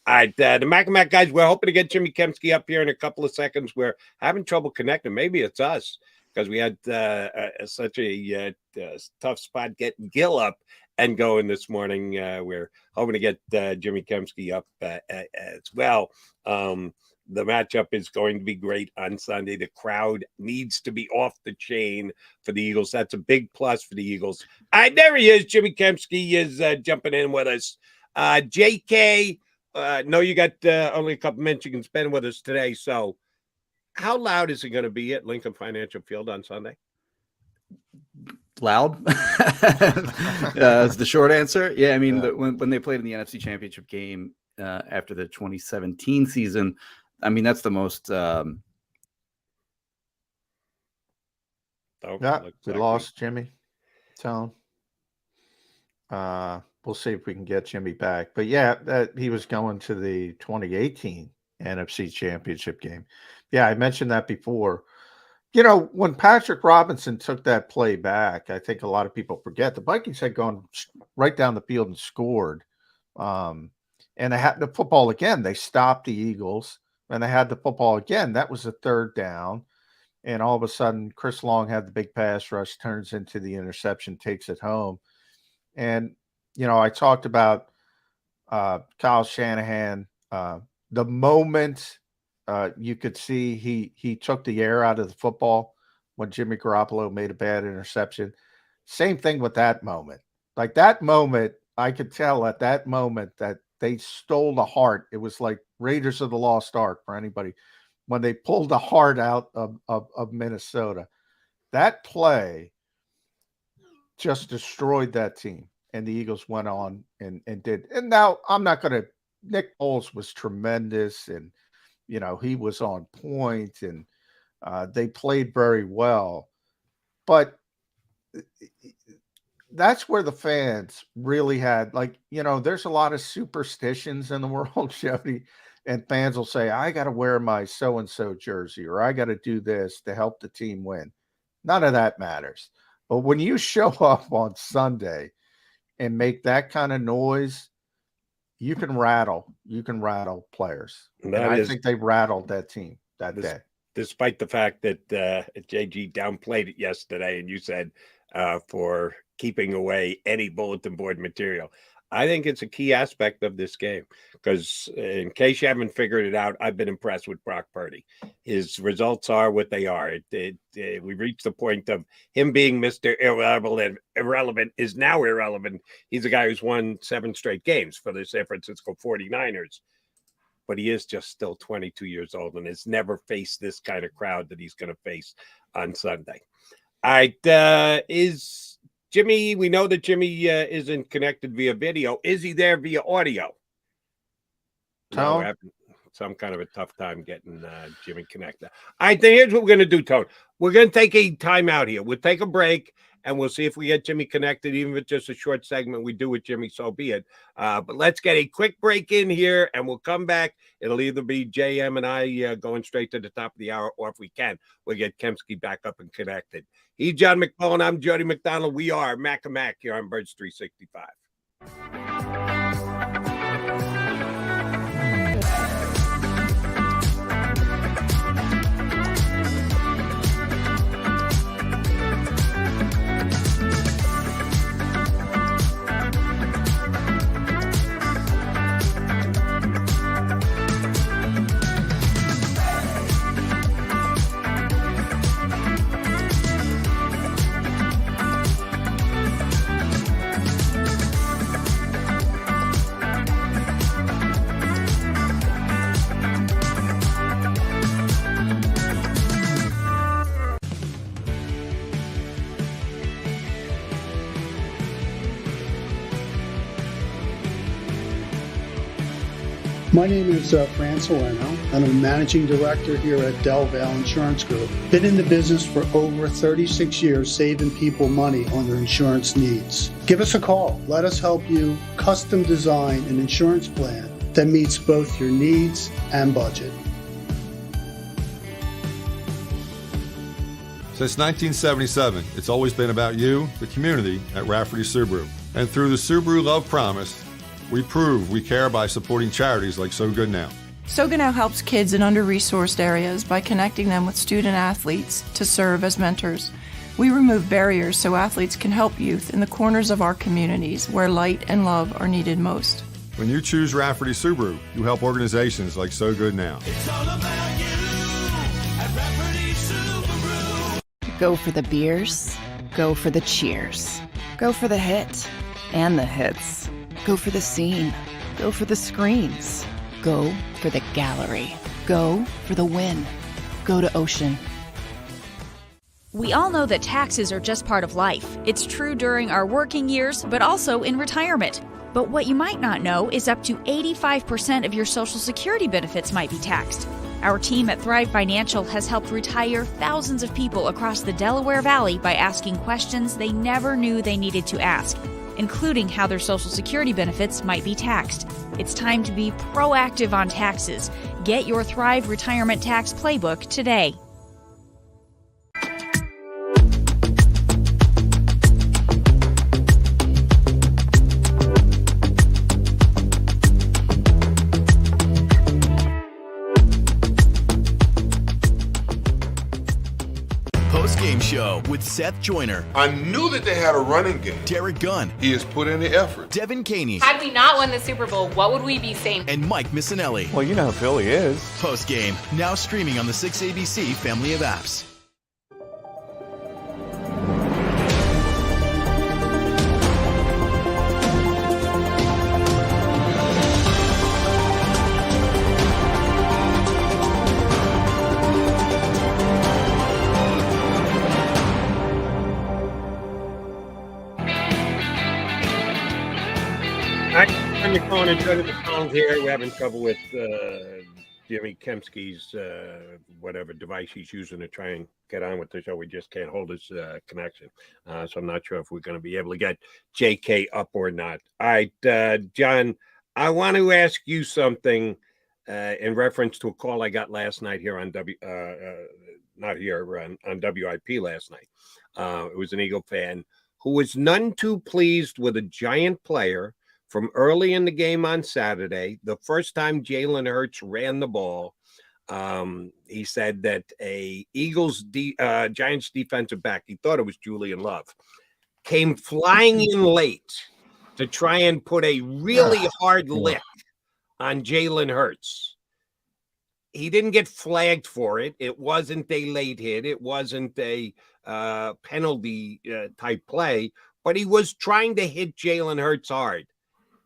All right, the Mac guys, we're hoping to get Jimmy Kempski up here in a couple of seconds. We're having trouble connecting. Maybe it's us because we had such a tough spot getting Gill up and going this morning. We're hoping to get Jimmy Kempski up as well. The matchup is going to be great on Sunday. The crowd needs to be off the chain for the Eagles. That's a big plus for the Eagles. There he is. Jimmy Kempski is jumping in with us. JK, no, you got only a couple minutes you can spend with us today. So how loud is it going to be at Lincoln Financial Field on Sunday? Loud is the short answer. Yeah, I mean, when they played in the NFC Championship game after the 2017 season, I mean, that's the most. We lost Jimmy. Tell him. We'll see if we can get Jimmy back. But yeah, he was going to the 2018 NFC Championship game. Yeah, I mentioned that before. You know, when Patrick Robinson took that play back, I think a lot of people forget the Vikings had gone right down the field and scored. And they had the football again. They stopped the Eagles. And they had the football again. That was a third down. And all of a sudden, Chris Long had the big pass rush, turns into the interception, takes it home. And, you know, I talked about Kyle Shanahan. The moment you could see he took the air out of the football when Jimmy Garoppolo made a bad interception. Same thing with that moment. Like that moment, I could tell at that moment that they stole the heart. It was like Raiders of the Lost Ark for anybody when they pulled the heart out of Minnesota. That play just destroyed that team, and the Eagles went on and did. And now I'm not going to – Nick Foles was tremendous, and, you know, he was on point, and they played very well. But that's where the fans really had, like, you know, there's a lot of superstitions in the world, Jody, and fans will say, I got to wear my so-and-so jersey, or I got to do this to help the team win. None of that matters. But when you show up on Sunday and make that kind of noise, you can rattle players. And I think they rattled that team that day. Despite the fact that JG downplayed it yesterday, and you said for keeping away any bulletin board material. I think it's a key aspect of this game because in case you haven't figured it out, I've been impressed with Brock Purdy. His results are what they are. We reached the point of him being Mr. Irrelevant is now irrelevant. He's a guy who's won 7 straight games for the San Francisco 49ers, but he is just still 22 years old and has never faced this kind of crowd that he's going to face on Sunday. All right, is Jimmy, we know that Jimmy isn't connected via video. Is he there via audio? No, we're having some kind of a tough time getting Jimmy connected. All right, then here's what we're going to do, Tone. We're going to take a timeout here. We'll take a break, and we'll see if we get Jimmy connected. Even if it's just a short segment we do with Jimmy, so be it. But let's get a quick break in here, and we'll come back. It'll either be JM and I going straight to the top of the hour, or if we can, we'll get Kempski back up and connected. He's John McMullen. I'm Jody McDonald. We are Mac and Mac here on Birds 365. My name is Fran Salerno, and I'm a managing director here at Del Valle Insurance Group. Been in the business for over 36 years, saving people money on their insurance needs. Give us a call. Let us help you custom design an insurance plan that meets both your needs and budget. Since 1977, it's always been about you, the community, at Rafferty Subaru. And through the Subaru Love Promise, we prove we care by supporting charities like So Good Now. So Good Now helps kids in under-resourced areas by connecting them with student athletes to serve as mentors. We remove barriers so athletes can help youth in the corners of our communities where light and love are needed most. When you choose Rafferty Subaru, you help organizations like So Good Now. It's all about you at Rafferty Subaru. Go for the beers, go for the cheers, go for the hit and the hits, go for the scene, go for the screens, go for the gallery, go for the win, go to Ocean. We all know that taxes are just part of life. It's true during our working years, but also in retirement. But what you might not know is up to 85% of your Social Security benefits might be taxed. Our team at Thrive Financial has helped retire thousands of people across the Delaware Valley by asking questions they never knew they needed to ask, including how their Social Security benefits might be taxed. It's time to be proactive on taxes. Get your Thrive Retirement Tax Playbook today. Post-game show with Seth Joyner, I knew that they had a running game. Derek Gunn, He has put in the effort. Devin Caney, Had we not won the Super Bowl, what would we be saying? and Mike Missinelli. Well, you know who Philly is. Post-game, now streaming on the 6ABC family of apps. I'm calling and turning the phones here. We're having trouble with Jimmy Kempski's whatever device he's using to try and get on with the show. We just can't hold his connection. So I'm not sure if we're going to be able to get JK up or not. All right, John, I want to ask you something in reference to a call I got last night here on on WIP last night. It was an Eagle fan who was none too pleased with a Giant player from early in the game on Saturday, the first time Jalen Hurts ran the ball. He said that a Giants defensive back, he thought it was Julian Love, came flying in late to try and put a really hard lick on Jalen Hurts. He didn't get flagged for it. It wasn't a late hit. It wasn't a penalty type play, but he was trying to hit Jalen Hurts hard.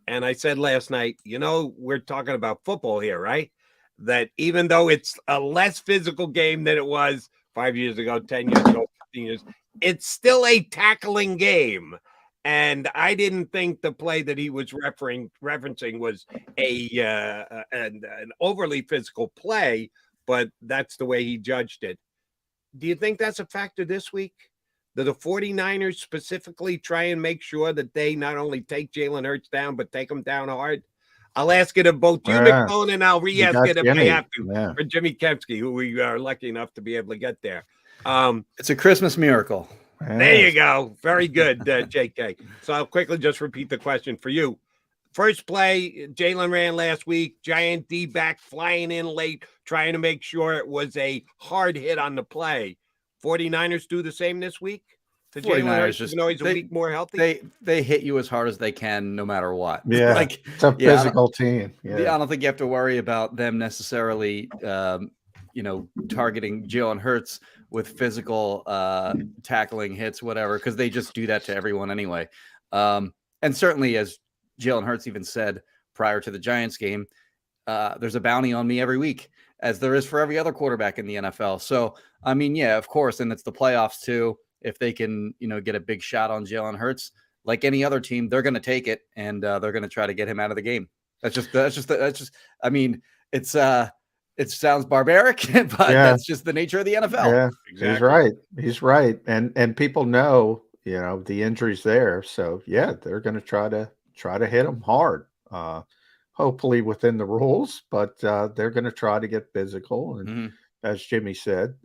And I said last night, we're talking about football here, right? That even though it's a less physical game than it was 5 years ago, 10 years ago, 15 years, it's still a tackling game. And I didn't think the play that he was referencing was an overly physical play, but that's the way he judged it. Do you think that's a factor this week? Do the 49ers specifically try and make sure that they not only take Jalen Hurts down, but take him down hard? I'll ask it of both you, McMullen, and I'll re-ask it if I have to for Jimmy Kempski, who we are lucky enough to be able to get there. It's a Christmas miracle. There you go. Very good, JK. So I'll quickly just repeat the question for you. First play, Jalen ran last week. Giant D-back flying in late, trying to make sure it was a hard hit on the play. 49ers do the same this week? To Jalen Hurts, even though he's a week more healthy? They hit you as hard as they can, no matter what. Yeah, it's a physical team. Yeah, I don't think you have to worry about them necessarily, targeting Jalen Hurts with physical tackling hits, whatever, because they just do that to everyone anyway. And certainly, as Jalen Hurts even said prior to the Giants game, there's a bounty on me every week, as there is for every other quarterback in the NFL. So, I mean, yeah, of course, and it's the playoffs too. If they can, get a big shot on Jalen Hurts, like any other team, they're going to take it, and they're going to try to get him out of the game. That's just. I mean, it sounds barbaric, but that's just the nature of the NFL. Yeah, exactly. He's right. And people know, the injuries there. So yeah, they're going to try to hit him hard. Hopefully within the rules, but they're going to try to get physical. And as Jimmy said,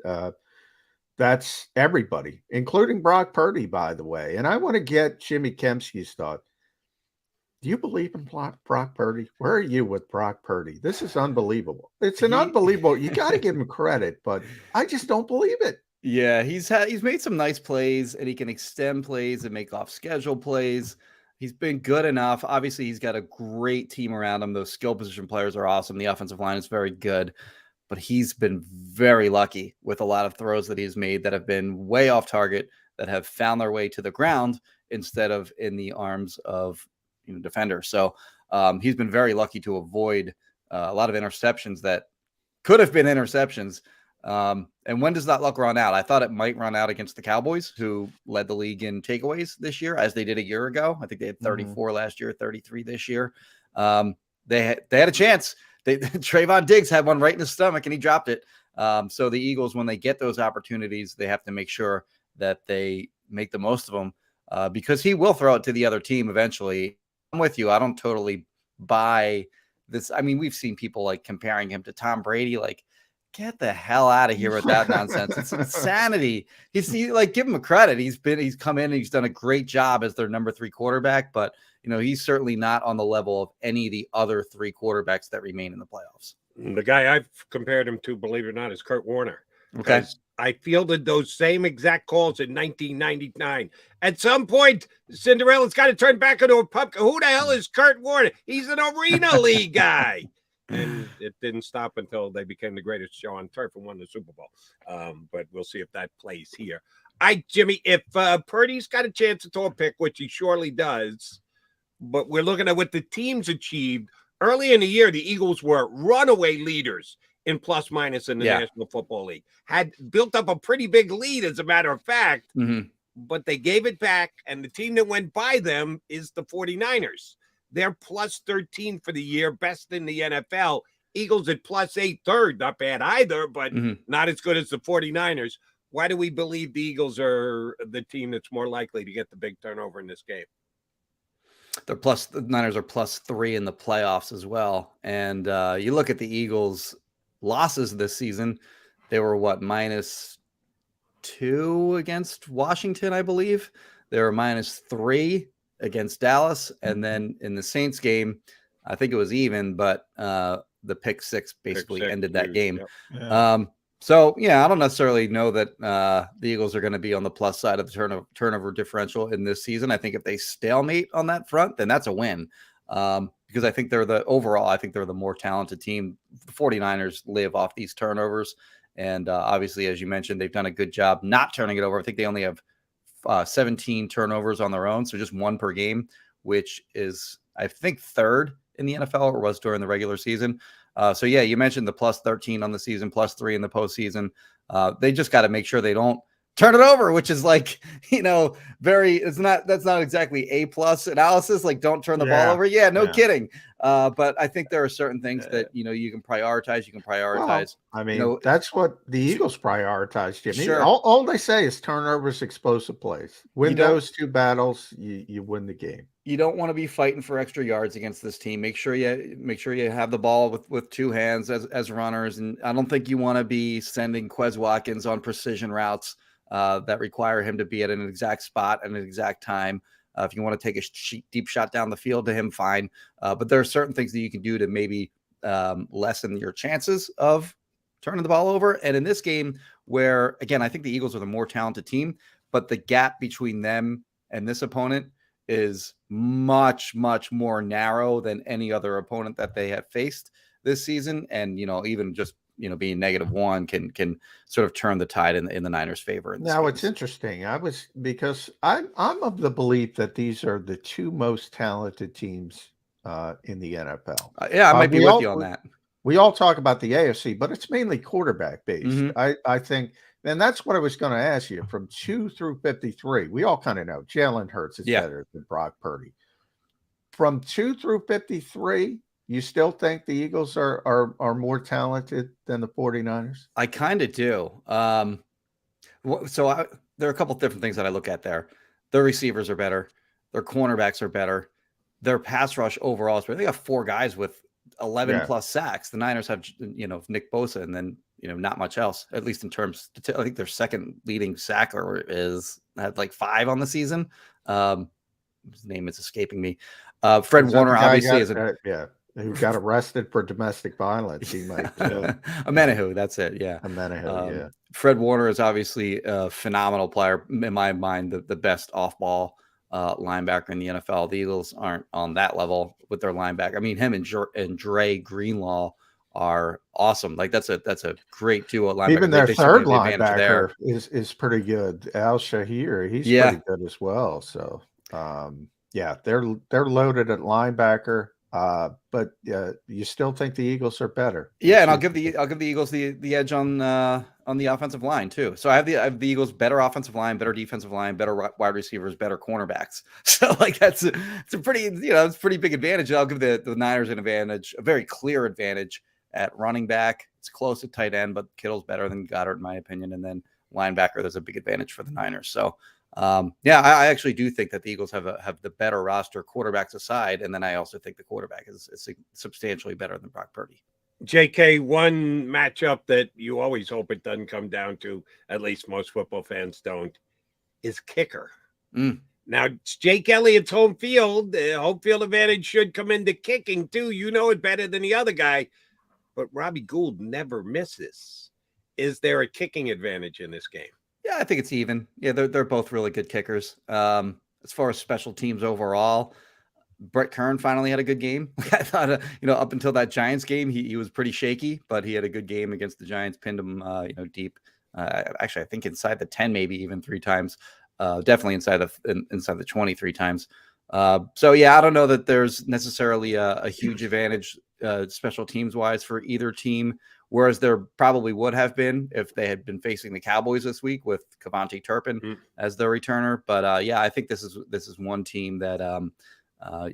That's everybody, including Brock Purdy, by the way. And I want to get Jimmy Kempski's thought. Do you believe in Brock Purdy? Where are you with Brock Purdy? This is unbelievable. It's an unbelievable. You got to give him credit, but I just don't believe it. Yeah, he's made some nice plays, and he can extend plays and make off schedule plays. He's been good enough. Obviously, he's got a great team around him. Those skill position players are awesome. The offensive line is very good, but he's been very lucky with a lot of throws that he's made that have been way off target, that have found their way to the ground instead of in the arms of defenders. So he's been very lucky to avoid a lot of interceptions that could have been interceptions. And when does that luck run out? I thought it might run out against the Cowboys, who led the league in takeaways this year, as they did a year ago. I think they had 34 last year, 33 this year. They had a chance. Trayvon Diggs had one right in his stomach, and he dropped it. So the Eagles, when they get those opportunities, they have to make sure that they make the most of them, because he will throw it to the other team eventually. I'm with you. I don't totally buy this. I mean, we've seen people like comparing him to Tom Brady. Like, get the hell out of here with that nonsense. It's insanity. He's like, give him a credit. He's come in and he's done a great job as their number 3 quarterback, but he's certainly not on the level of any of the other 3 quarterbacks that remain in the playoffs. The guy I've compared him to, believe it or not, is Kurt Warner. Okay. I fielded those same exact calls in 1999. At some point, Cinderella's got to turn back into a pumpkin. Who the hell is Kurt Warner? He's an Arena League guy. And it didn't stop until they became the greatest show on turf and won the Super Bowl. But we'll see if that plays here. Jimmy, if Purdy's got a chance to throw a pick, which he surely does, but we're looking at what the team's achieved. Early in the year, the Eagles were runaway leaders in plus minus in the National Football League. Had built up a pretty big lead, as a matter of fact, but they gave it back, and the team that went by them is the 49ers. They're plus 13 for the year, best in the NFL. Eagles at plus 8, third. Not bad either, but not as good as the 49ers. Why do we believe the Eagles are the team that's more likely to get the big turnover in this game? The Niners are plus 3 in the playoffs as well. And you look at the Eagles' losses this season, they were -2 against Washington, I believe. They were -3 against Dallas. And then in the Saints game, I think it was even, but the pick six basically ended that game. Yep. Yeah. So, I don't necessarily know that the Eagles are going to be on the plus side of the turnover differential in this season. I think if they stalemate on that front, then that's a win. Because I think they're the more talented team. The 49ers live off these turnovers. And obviously, as you mentioned, they've done a good job not turning it over. I think they only have 17 turnovers on their own. So just 1 per game, which is, I think, 3rd in the NFL, or was during the regular season. So you mentioned the plus 13 on the season, plus 3 in the postseason. They just got to make sure they don't turn it over, which is like, that's not exactly A+ analysis. Like, don't turn the ball over. No kidding. But I think there are certain things that, you can prioritize. Well, that's what the Eagles prioritize, Jimmy. Sure. All they say is turnovers, explosive plays. Win those 2 battles, you win the game. You don't want to be fighting for extra yards against this team. Make sure you have the ball with 2 hands as runners. And I don't think you want to be sending Quez Watkins on precision routes that require him to be at an exact spot at an exact time. If you want to take a deep shot down the field to him, fine. But there are certain things that you can do to maybe lessen your chances of turning the ball over. And in this game, where, again, I think the Eagles are the more talented team, but the gap between them and this opponent is much, much more narrow than any other opponent that they have faced this season. And, even just, being -1 can sort of turn the tide in the Niners' favor. Now, it's interesting. Because I'm of the belief that these are the 2 most talented teams in the NFL. I might be with you on that. We all talk about the AFC, but it's mainly quarterback based. I think, and that's what I was going to ask you. From 2 through 53, we all kind of know Jalen Hurts is better than Brock Purdy. From 2 through 53, you still think the Eagles are more talented than the 49ers? I kind of do. There are a couple different things that I look at there. Their receivers are better. Their cornerbacks are better. Their pass rush overall is better. They got 4 guys with 11 plus sacks. The Niners have, Nick Bosa, and then, not much else, at least in terms. I think their second leading sacker had like 5 on the season. His name is escaping me. Fred Warner obviously is who got arrested for domestic violence. He might Amenahu, that's it. Yeah. Amenahu, Fred Warner is obviously a phenomenal player. In my mind, the best off-ball linebacker in the NFL. The Eagles aren't on that level with their linebacker. I mean, him and Dre Greenlaw are awesome. Like that's a great duo linebacker. Even their third linebacker is pretty good. Al Shahir, he's pretty good as well. So they're loaded at linebacker. But you still think the Eagles are better? Yeah, and I'll give the Eagles the edge on the offensive line too. So I have the Eagles better offensive line, better defensive line, better wide receivers, better cornerbacks. So like it's a pretty it's a pretty big advantage. I'll give the Niners an advantage, a very clear advantage at running back. It's close at tight end, but Kittle's better than Goddard in my opinion, and then linebacker there's a big advantage for the Niners. So I actually do think that the Eagles have the better roster, quarterbacks aside, and then I also think the quarterback is substantially better than Brock Purdy. JK, one matchup that you always hope it doesn't come down to, at least most football fans don't, is kicker. Now, it's Jake Elliott's home field. The home field advantage should come into kicking too. You know it better than the other guy, but Robbie Gould never misses. Is there a kicking advantage in this game? Yeah, I think it's even. Yeah, they're both really good kickers. As far as special teams overall, Brett Kern finally had a good game. I thought, up until that Giants game, he was pretty shaky, but he had a good game against the Giants, pinned him, deep. Actually, I think inside the 10, maybe even 3 times. Definitely inside the 20 3 times. So yeah, I don't know that there's necessarily a huge advantage special teams wise for either team. Whereas there probably would have been if they had been facing the Cowboys this week with Kavonte Turpin as their returner. But I think this is one team that I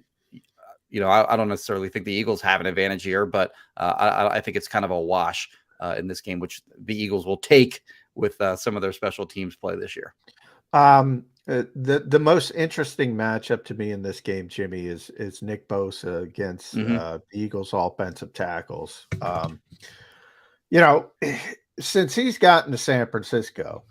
don't necessarily think the Eagles have an advantage here, but I think it's kind of a wash in this game, which the Eagles will take with some of their special teams play this year. The most interesting matchup to me in this game, Jimmy, is Nick Bosa against the Eagles offensive tackles. Since he's gotten to San Francisco,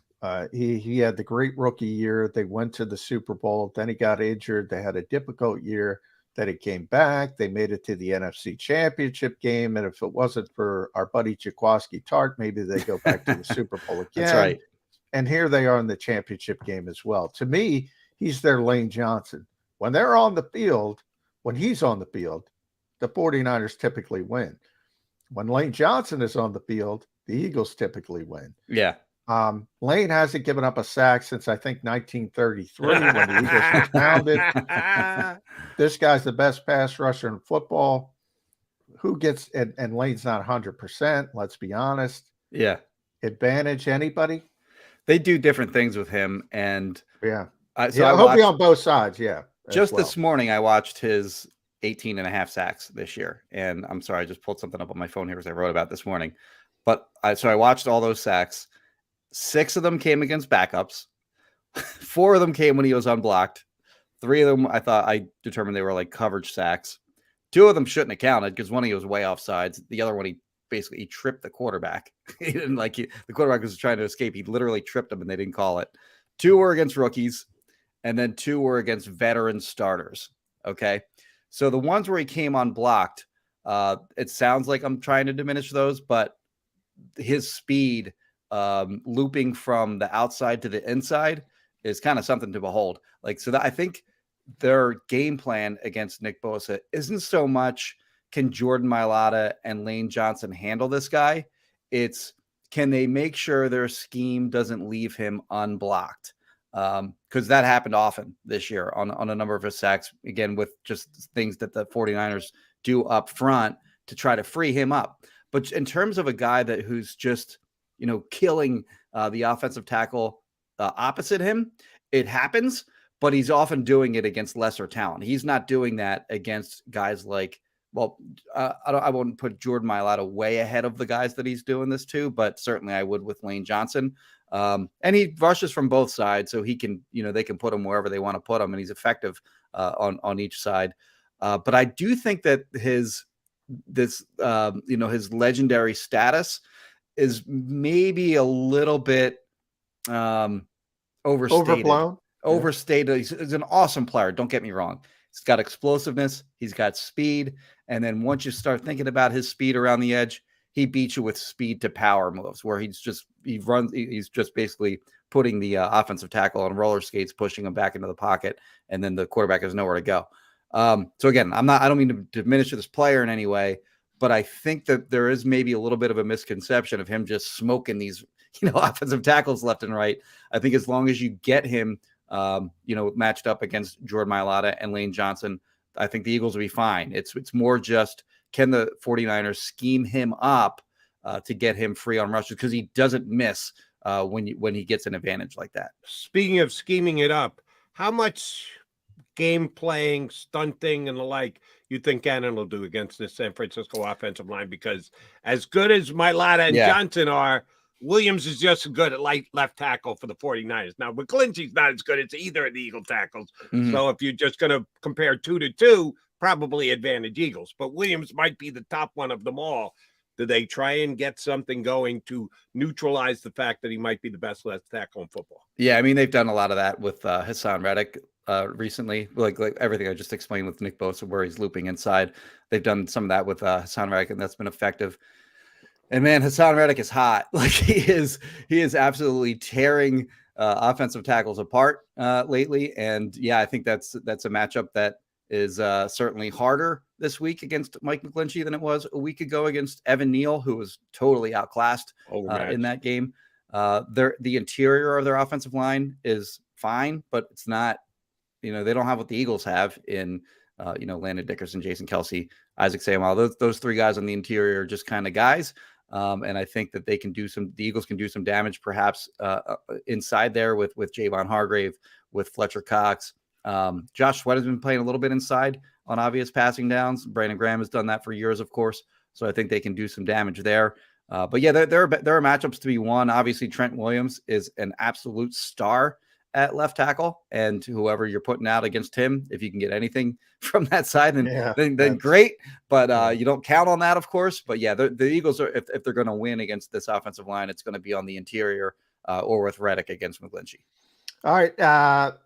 he had the great rookie year. They went to the Super Bowl. Then he got injured. They had a difficult year. Then he came back. They made it to the NFC Championship game. And if it wasn't for our buddy Jaquaski Tart, maybe they go back to the Super Bowl again. That's right. And here they are in the championship game as well. To me, he's their Lane Johnson. When they're on the field, when he's on the field, the 49ers typically win. When Lane Johnson is on the field, the Eagles typically win. Yeah. Lane hasn't given up a sack since I think 1933 when the Eagles was founded. This guy's the best pass rusher in football. Who gets and Lane's not 100%, let's be honest. Yeah. Advantage anybody? They do different things with him, and he'll be on both sides. Yeah. Just this morning, I watched his 18.5 sacks this year. And I'm sorry, I just pulled something up on my phone here as I wrote about this morning. But I watched all those sacks. 6 of them came against backups. 4 of them came when he was unblocked. 3 of them, I determined they were like coverage sacks. 2 of them shouldn't have counted because one he was way offsides. The other one, he tripped the quarterback. He didn't the quarterback was trying to escape. He literally tripped him and they didn't call it. 2 were against rookies. And then 2 were against veteran starters. Okay. So the ones where he came unblocked, it sounds like I'm trying to diminish those, but his speed looping from the outside to the inside is kind of something to behold. I think their game plan against Nick Bosa isn't so much can Jordan Mailata and Lane Johnson handle this guy? It's can they make sure their scheme doesn't leave him unblocked? Because that happened often this year on a number of his sacks, again, with just things that the 49ers do up front to try to free him up. But in terms of a guy who's just, killing the offensive tackle opposite him, it happens, but he's often doing it against lesser talent. He's not doing that against guys like, I won't put Jordan Mailata way ahead of the guys that he's doing this to, but certainly I would with Lane Johnson. And he rushes from both sides, so he can, they can put him wherever they want to put him, and he's effective on each side. But I do think that his legendary status is maybe a little bit overstated. Overblown. Overstated. He's an awesome player. Don't get me wrong. He's got explosiveness. He's got speed. And then once you start thinking about his speed around the edge, he beats you with speed to power moves where he's just basically putting the offensive tackle on roller skates, pushing him back into the pocket, and then the quarterback has nowhere to go. So again, I don't mean to diminish this player in any way, but I think that there is maybe a little bit of a misconception of him just smoking these, offensive tackles left and right. I think as long as you get him, matched up against Jordan Mailata and Lane Johnson, I think the Eagles will be fine. It's more just, can the 49ers scheme him up to get him free on rushes, because he doesn't miss when he gets an advantage like that. Speaking of scheming it up, how much game playing, stunting, and the like you think Gannon will do against this San Francisco offensive line? Because as good as Mailata and Johnson are, Williams is just as good at left tackle for the 49ers. Now, McGlinchey's not as good as either of the Eagle tackles. Mm-hmm. So if you're just going to compare 2 to 2, probably advantage Eagles. But Williams might be the top one of them all. Do they try and get something going to neutralize the fact that he might be the best left tackle in football? Yeah, I mean, they've done a lot of that with Hassan Reddick recently, like everything I just explained with Nick Bosa, where he's looping inside. They've done some of that with Hassan Reddick, and that's been effective. And man, Hassan Reddick is hot. Like he is absolutely tearing offensive tackles apart lately. And yeah, I think that's a matchup that is certainly harder this week against Mike McGlinchey than it was a week ago against Evan Neal, who was totally outclassed in that game. The interior of their offensive line is fine, but it's not, they don't have what the Eagles have in, Landon Dickerson, Jason Kelsey, Isaac Seumalo. Those three guys on the interior are just kind of guys. And I think that the Eagles can do some damage perhaps inside there with Javon Hargrave, with Fletcher Cox. Josh Sweat has been playing a little bit inside on obvious passing downs. Brandon Graham has done that for years, of course. So I think they can do some damage there. But yeah, there are matchups to be won. Obviously, Trent Williams is an absolute star at left tackle, and whoever you're putting out against him, if you can get anything from that side, then great. But you don't count on that, of course. But yeah, the Eagles are, if they're going to win against this offensive line, it's going to be on the interior or with Reddick against McGlinchey. All right.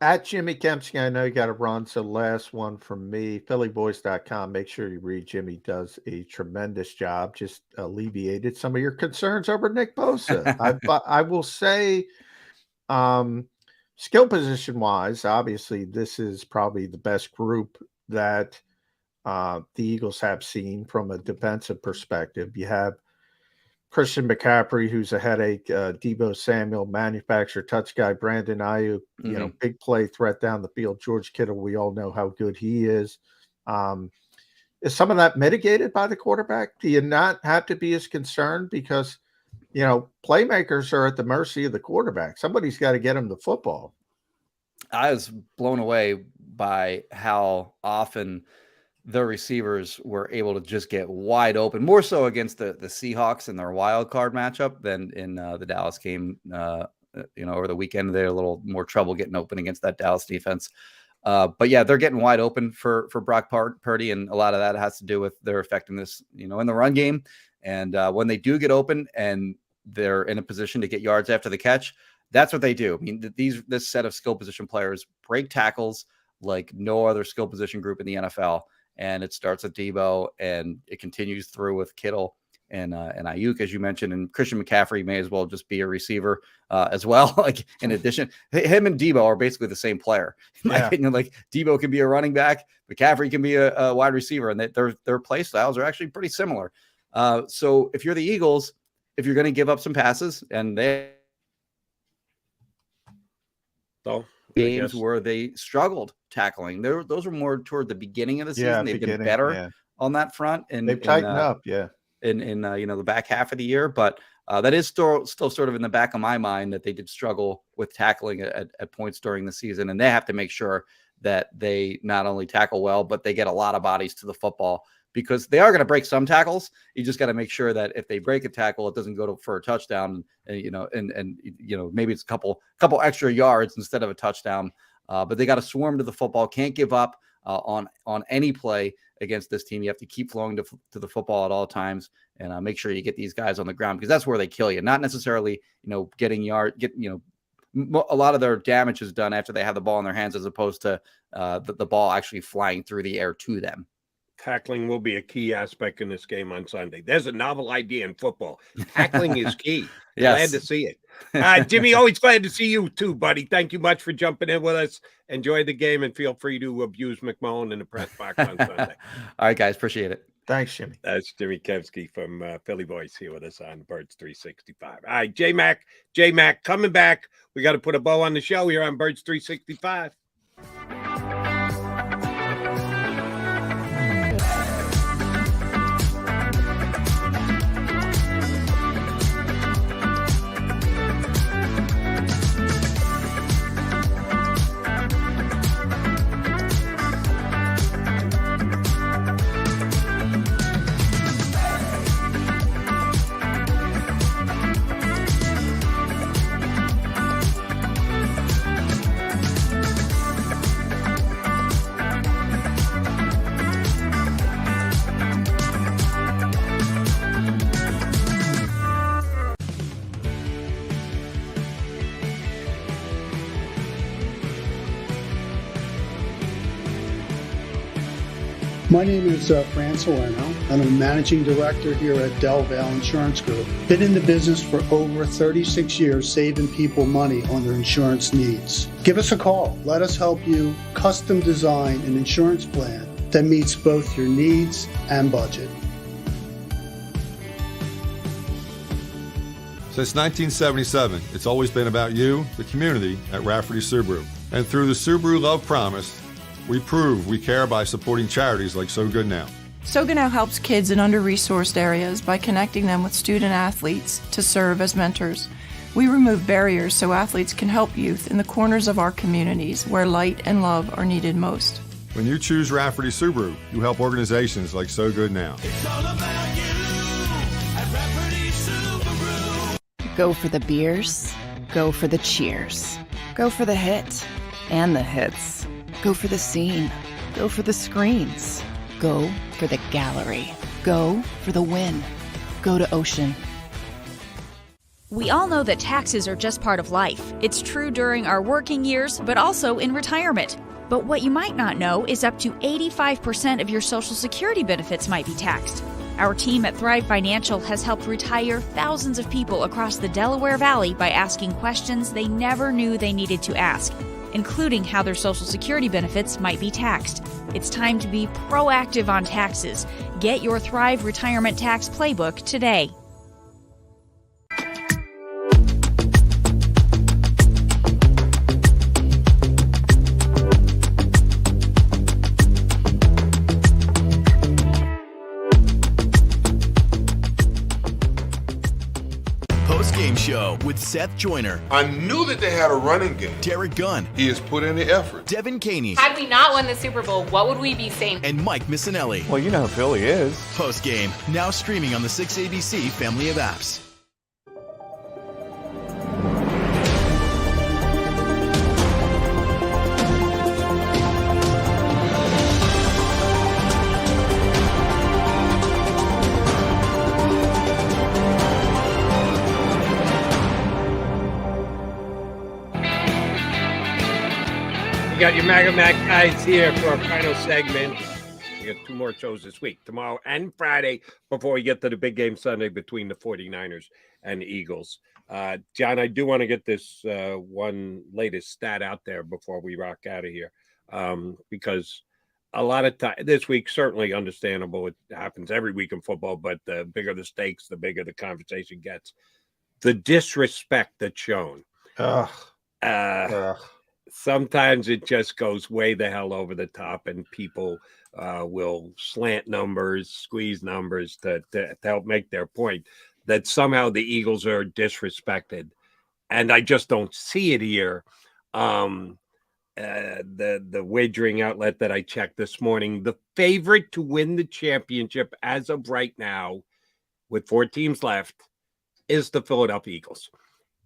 At Jimmy Kempski, I know you got to run. So last one from me, phillyboys.com. Make sure you read. Jimmy does a tremendous job. Just alleviated some of your concerns over Nick Bosa. I will say, skill position wise, obviously, this is probably the best group that the Eagles have seen from a defensive perspective. You have Christian McCaffrey, who's a headache, Deebo Samuel, manufacturer touch guy, Brandon Ayuk, big play threat down the field. George Kittle, we all know how good he is. Is some of that mitigated by the quarterback? Do you not have to be as concerned because, playmakers are at the mercy of the quarterback? Somebody's got to get him the football. I was blown away by how often the receivers were able to just get wide open, more so against the Seahawks in their wild card matchup than in the Dallas game. Over the weekend, they had a little more trouble getting open against that Dallas defense. But yeah, they're getting wide open for Brock Purdy, and a lot of that has to do with their effectiveness, in the run game. And when they do get open and they're in a position to get yards after the catch, that's what they do. I mean, this set of skill position players break tackles like no other skill position group in the NFL. And it starts with Deebo, and it continues through with Kittle and Ayuk, as you mentioned, and Christian McCaffrey may as well just be a receiver as well. Like in addition, him and Deebo are basically the same player. In my opinion, like Deebo can be a running back, McCaffrey can be a wide receiver, and their play styles are actually pretty similar. So if you're the Eagles, if you're going to give up some passes, and games where they struggled tackling, those were more toward the beginning of the season. They've been better on that front, and they've tightened up. In the back half of the year, but that is still sort of in the back of my mind that they did struggle with tackling at points during the season, and they have to make sure that they not only tackle well, but they get a lot of bodies to the football, because they are going to break some tackles. You just got to make sure that if they break a tackle, it doesn't go for a touchdown, and maybe it's a couple extra yards instead of a touchdown. But they got to swarm to the football, can't give up on any play, against this team. You have to keep flowing to the football at all times, and make sure you get these guys on the ground, because that's where they kill you. Not necessarily, getting a lot of their damage is done after they have the ball in their hands, as opposed to the ball actually flying through the air to them. Tackling will be a key aspect in this game on Sunday. There's a novel idea in football. Tackling is key. Yes. Glad to see it. Jimmy, always glad to see you too, buddy. Thank you much for jumping in with us. Enjoy the game, and feel free to abuse McMullen in the press box on Sunday. All right, guys. Appreciate it. Thanks, Jimmy. That's Jimmy Kempski from Philly Voice here with us on Birds 365. All right, J-Mac coming back. We got to put a bow on the show here on Birds 365. My name is Fran Salerno, and I'm a managing director here at Del Valle Insurance Group. Been in the business for over 36 years, saving people money on their insurance needs. Give us a call. Let us help you custom design an insurance plan that meets both your needs and budget. Since 1977, it's always been about you, the community, at Rafferty Subaru. And through the Subaru Love Promise, we prove we care by supporting charities like So Good Now. So Good Now helps kids in under-resourced areas by connecting them with student athletes to serve as mentors. We remove barriers so athletes can help youth in the corners of our communities where light and love are needed most. When you choose Rafferty Subaru, you help organizations like So Good Now. It's all about you at Rafferty Subaru. Go for the beers, go for the cheers, go for the hit and the hits. Go for the scene. Go for the screens. Go for the gallery. Go for the win. Go to Ocean. We all know that taxes are just part of life. It's true during our working years, but also in retirement. But what you might not know is up to 85% of your Social Security benefits might be taxed. Our team at Thrive Financial has helped retire thousands of people across the Delaware Valley by asking questions they never knew they needed to ask, including how their Social Security benefits might be taxed. It's time to be proactive on taxes. Get your Thrive Retirement Tax Playbook today. Game show with Seth Joyner. I knew that they had a running game. Derek Gunn. He has put in the effort. Devin Caney. Had we not won the Super Bowl, what would we be saying? And Mike Missinelli. Well, you know who Philly is. Post game, now streaming on the 6ABC family of apps. You got your Maga Mac guys here for our final segment. We got 2 more shows this week, tomorrow and Friday, before we get to the big game Sunday between the 49ers and the Eagles. John, I do want to get this one latest stat out there before we rock out of here, because a lot of time this week, certainly understandable. It happens every week in football, but the bigger the stakes, the bigger the conversation gets. The disrespect that's shown. Sometimes it just goes way the hell over the top, and people will slant numbers, squeeze numbers to help make their point that somehow the Eagles are disrespected. And I just don't see it here. The wagering outlet that I checked this morning, the favorite to win the championship as of right now, with 4 teams left, is the Philadelphia Eagles.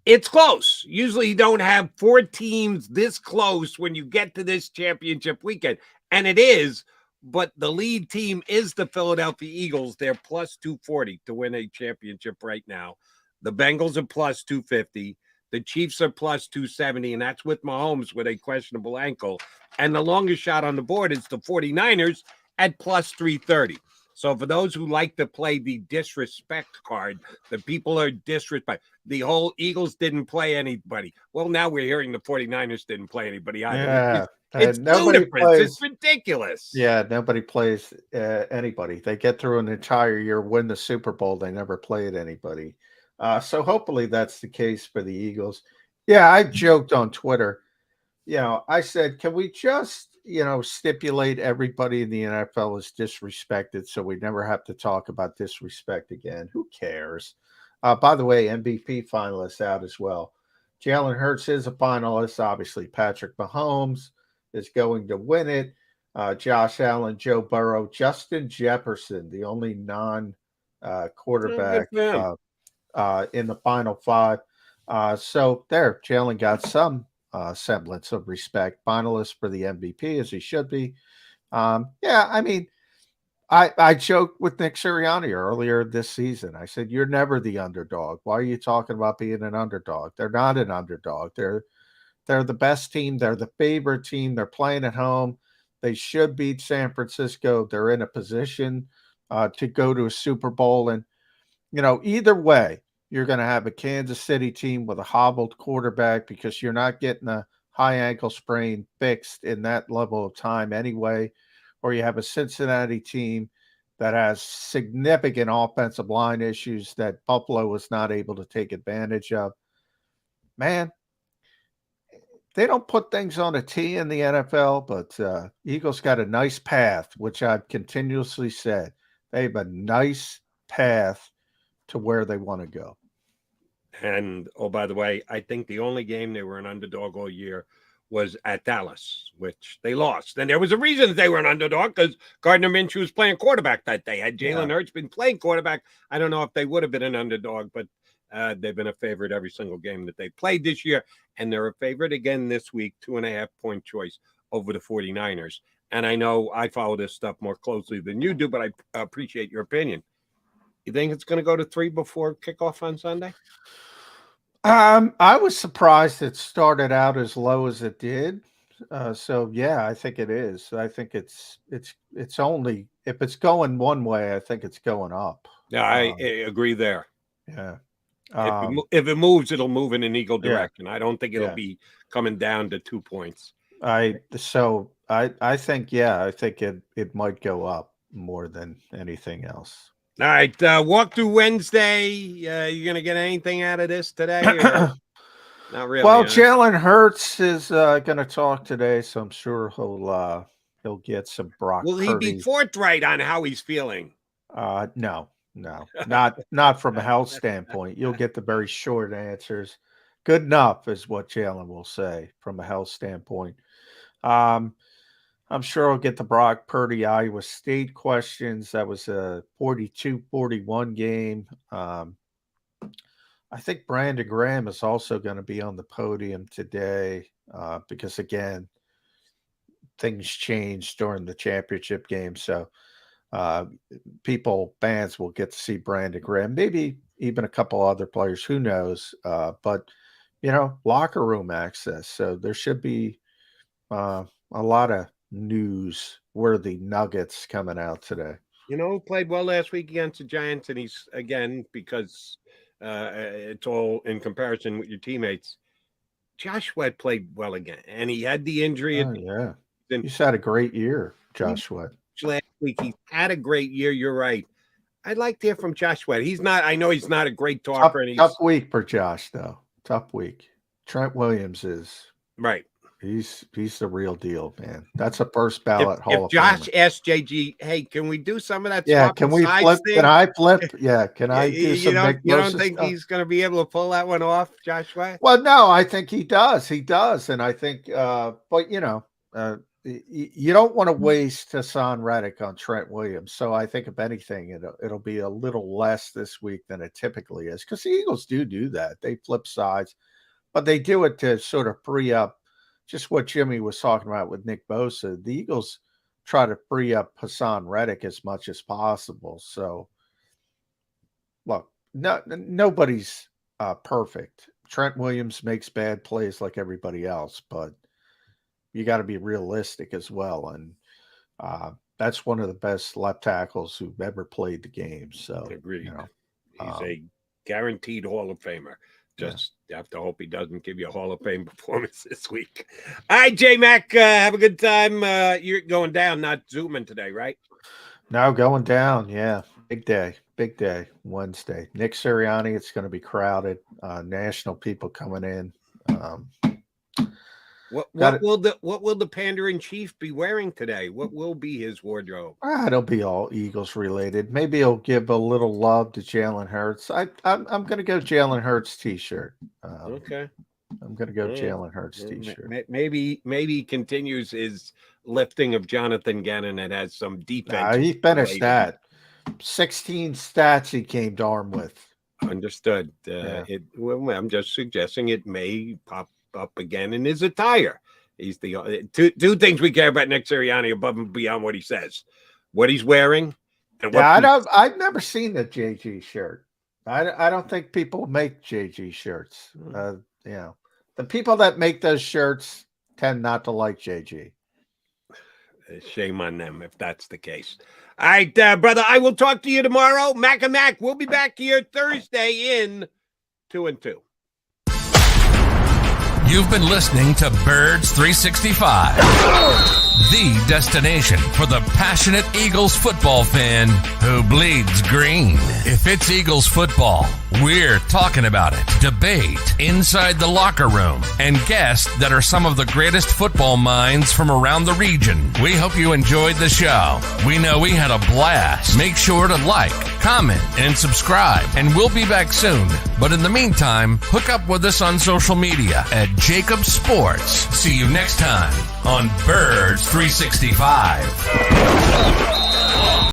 It's close. Usually you don't have 4 teams this close when you get to this championship weekend. And it is, but the lead team is the Philadelphia Eagles. They're plus 240 to win a championship right now. The Bengals are plus 250. The Chiefs are plus 270, and that's with Mahomes with a questionable ankle. And the longest shot on the board is the 49ers at plus 330. So for those who like to play the disrespect card, the people are disrespect. The whole Eagles didn't play anybody. Well, now we're hearing the 49ers didn't play anybody either. Yeah. It's nobody ludicrous. plays. It's ridiculous. Yeah, nobody plays anybody. They get through an entire year, win the Super Bowl. They never played anybody. So hopefully that's the case for the Eagles. Yeah, I joked on Twitter. I said, can we just, stipulate everybody in the NFL is disrespected so we never have to talk about disrespect again? Who cares? By the way, MVP finalists out as well. Jalen Hurts is a finalist. Obviously, Patrick Mahomes is going to win it. Josh Allen, Joe Burrow, Justin Jefferson, the only non-quarterback in the final five. So there, Jalen got some semblance of respect. Finalist for the MVP, as he should be. I joked with Nick Sirianni earlier this season. I said, you're never the underdog. Why are you talking about being an underdog? They're not an underdog. They're the best team. They're the favorite team. They're playing at home. They should beat San Francisco. They're in a position to go to a Super Bowl. And, either way, you're going to have a Kansas City team with a hobbled quarterback because you're not getting a high ankle sprain fixed in that level of time anyway. Or you have a Cincinnati team that has significant offensive line issues that Buffalo was not able to take advantage of. Man, they don't put things on a tee in the NFL, but Eagles got a nice path, which I've continuously said. They have a nice path to where they want to go. And, oh, by the way, I think the only game they were an underdog all year was at Dallas, which they lost. And there was a reason that they were an underdog because Gardner Minshew was playing quarterback that day. Had Jalen Hurts been playing quarterback, I don't know if they would have been an underdog, but they've been a favorite every single game that they played this year. And they're a favorite again this week, 2.5-point choice over the 49ers. And I know I follow this stuff more closely than you do, but I appreciate your opinion. You think it's going to go to 3 before kickoff on Sunday? I was surprised it started out as low as it did. So yeah, I think it is. I think it's only if it's going one way, I think it's going up. Yeah, I agree there. Yeah. If it moves, it'll move in an Eagle direction. I don't think it'll be coming down to 2 points. I think it might go up more than anything else. All right, walk through Wednesday. You gonna get anything out of this today? Or not really. Well, Jalen Hurts is going to talk today, so I'm sure he'll get some Brock. Will he be forthright on how he's feeling? No, not from a health standpoint. You'll get the very short answers. Good enough is what Jalen will say from a health standpoint. I'm sure I'll get the Brock Purdy Iowa State questions. That was a 42-41 game. I think Brandon Graham is also going to be on the podium today because, again, things changed during the championship game. So fans will get to see Brandon Graham, maybe even a couple other players. Who knows? But, locker room access. So there should be a lot of news-worthy nuggets coming out today. Who played well last week against the Giants, and he's, again, because it's all in comparison with your teammates, Josh Sweat played well again, and he had the injury. He's had a great year, Josh Sweat. Last week, he had a great year. You're right. I'd like to hear from Josh Sweat. I know he's not a great talker. Tough week for Josh, though. Tough week. Trent Williams is. Right. He's the real deal, man. That's a first ballot Hall of Famer. If Josh asked JG, hey, can we do some of that? Yeah, can we flip? Thing? Can I flip? Yeah, can I do some? You don't think he's going to be able to pull that one off, Josh Sweat? Well, no, I think he does. He does, and I think, but you don't want to waste Hassan Reddick on Trent Williams. So I think if anything, it'll be a little less this week than it typically is because the Eagles do that. They flip sides, but they do it to sort of free up. Just what Jimmy was talking about with Nick Bosa, the Eagles try to free up Hassan Reddick as much as possible. So, look, nobody's perfect. Trent Williams makes bad plays like everybody else, but you got to be realistic as well. And that's one of the best left tackles who've ever played the game. So, agreed. You know, he's a guaranteed Hall of Famer. Just have to hope he doesn't give you a Hall of Fame performance this week. All right, J-Mac, have a good time. You're going down, not Zooming today, right? No, going down. Yeah. Big day. Big day. Wednesday. Nick Sirianni. It's going to be crowded. National people coming in. What will the Panda in Chief be wearing today? What will be his wardrobe? It'll be all Eagles related. Maybe he'll give a little love to Jalen Hurts. I'm going to go Jalen Hurts t-shirt. Okay. I'm going to go Jalen Hurts t-shirt. Maybe he continues his lifting of Jonathan Gannon and has some defense. He finished that. 16 stats he came armed with. Understood. I'm just suggesting it may pop up again in his attire. He's the two things we care about Nick Sirianni above and beyond what he says, what he's wearing. And I've never seen the JG shirt. I don't think people make JG shirts. The people that make those shirts tend not to like JG. Shame on them if that's the case. All right, brother, I will talk to you tomorrow. Mac and Mac, we'll be back here Thursday in 2 and 2. You've been listening to Birds 365, the destination for the passionate Eagles football fan who bleeds green. If it's Eagles football, we're talking about it. Debate inside the locker room and guests that are some of the greatest football minds from around the region. We hope you enjoyed the show. We know we had a blast. Make sure to like, comment, and subscribe, and we'll be back soon. But in the meantime, hook up with us on social media at JAKIB Sports. See you next time on Birds 365.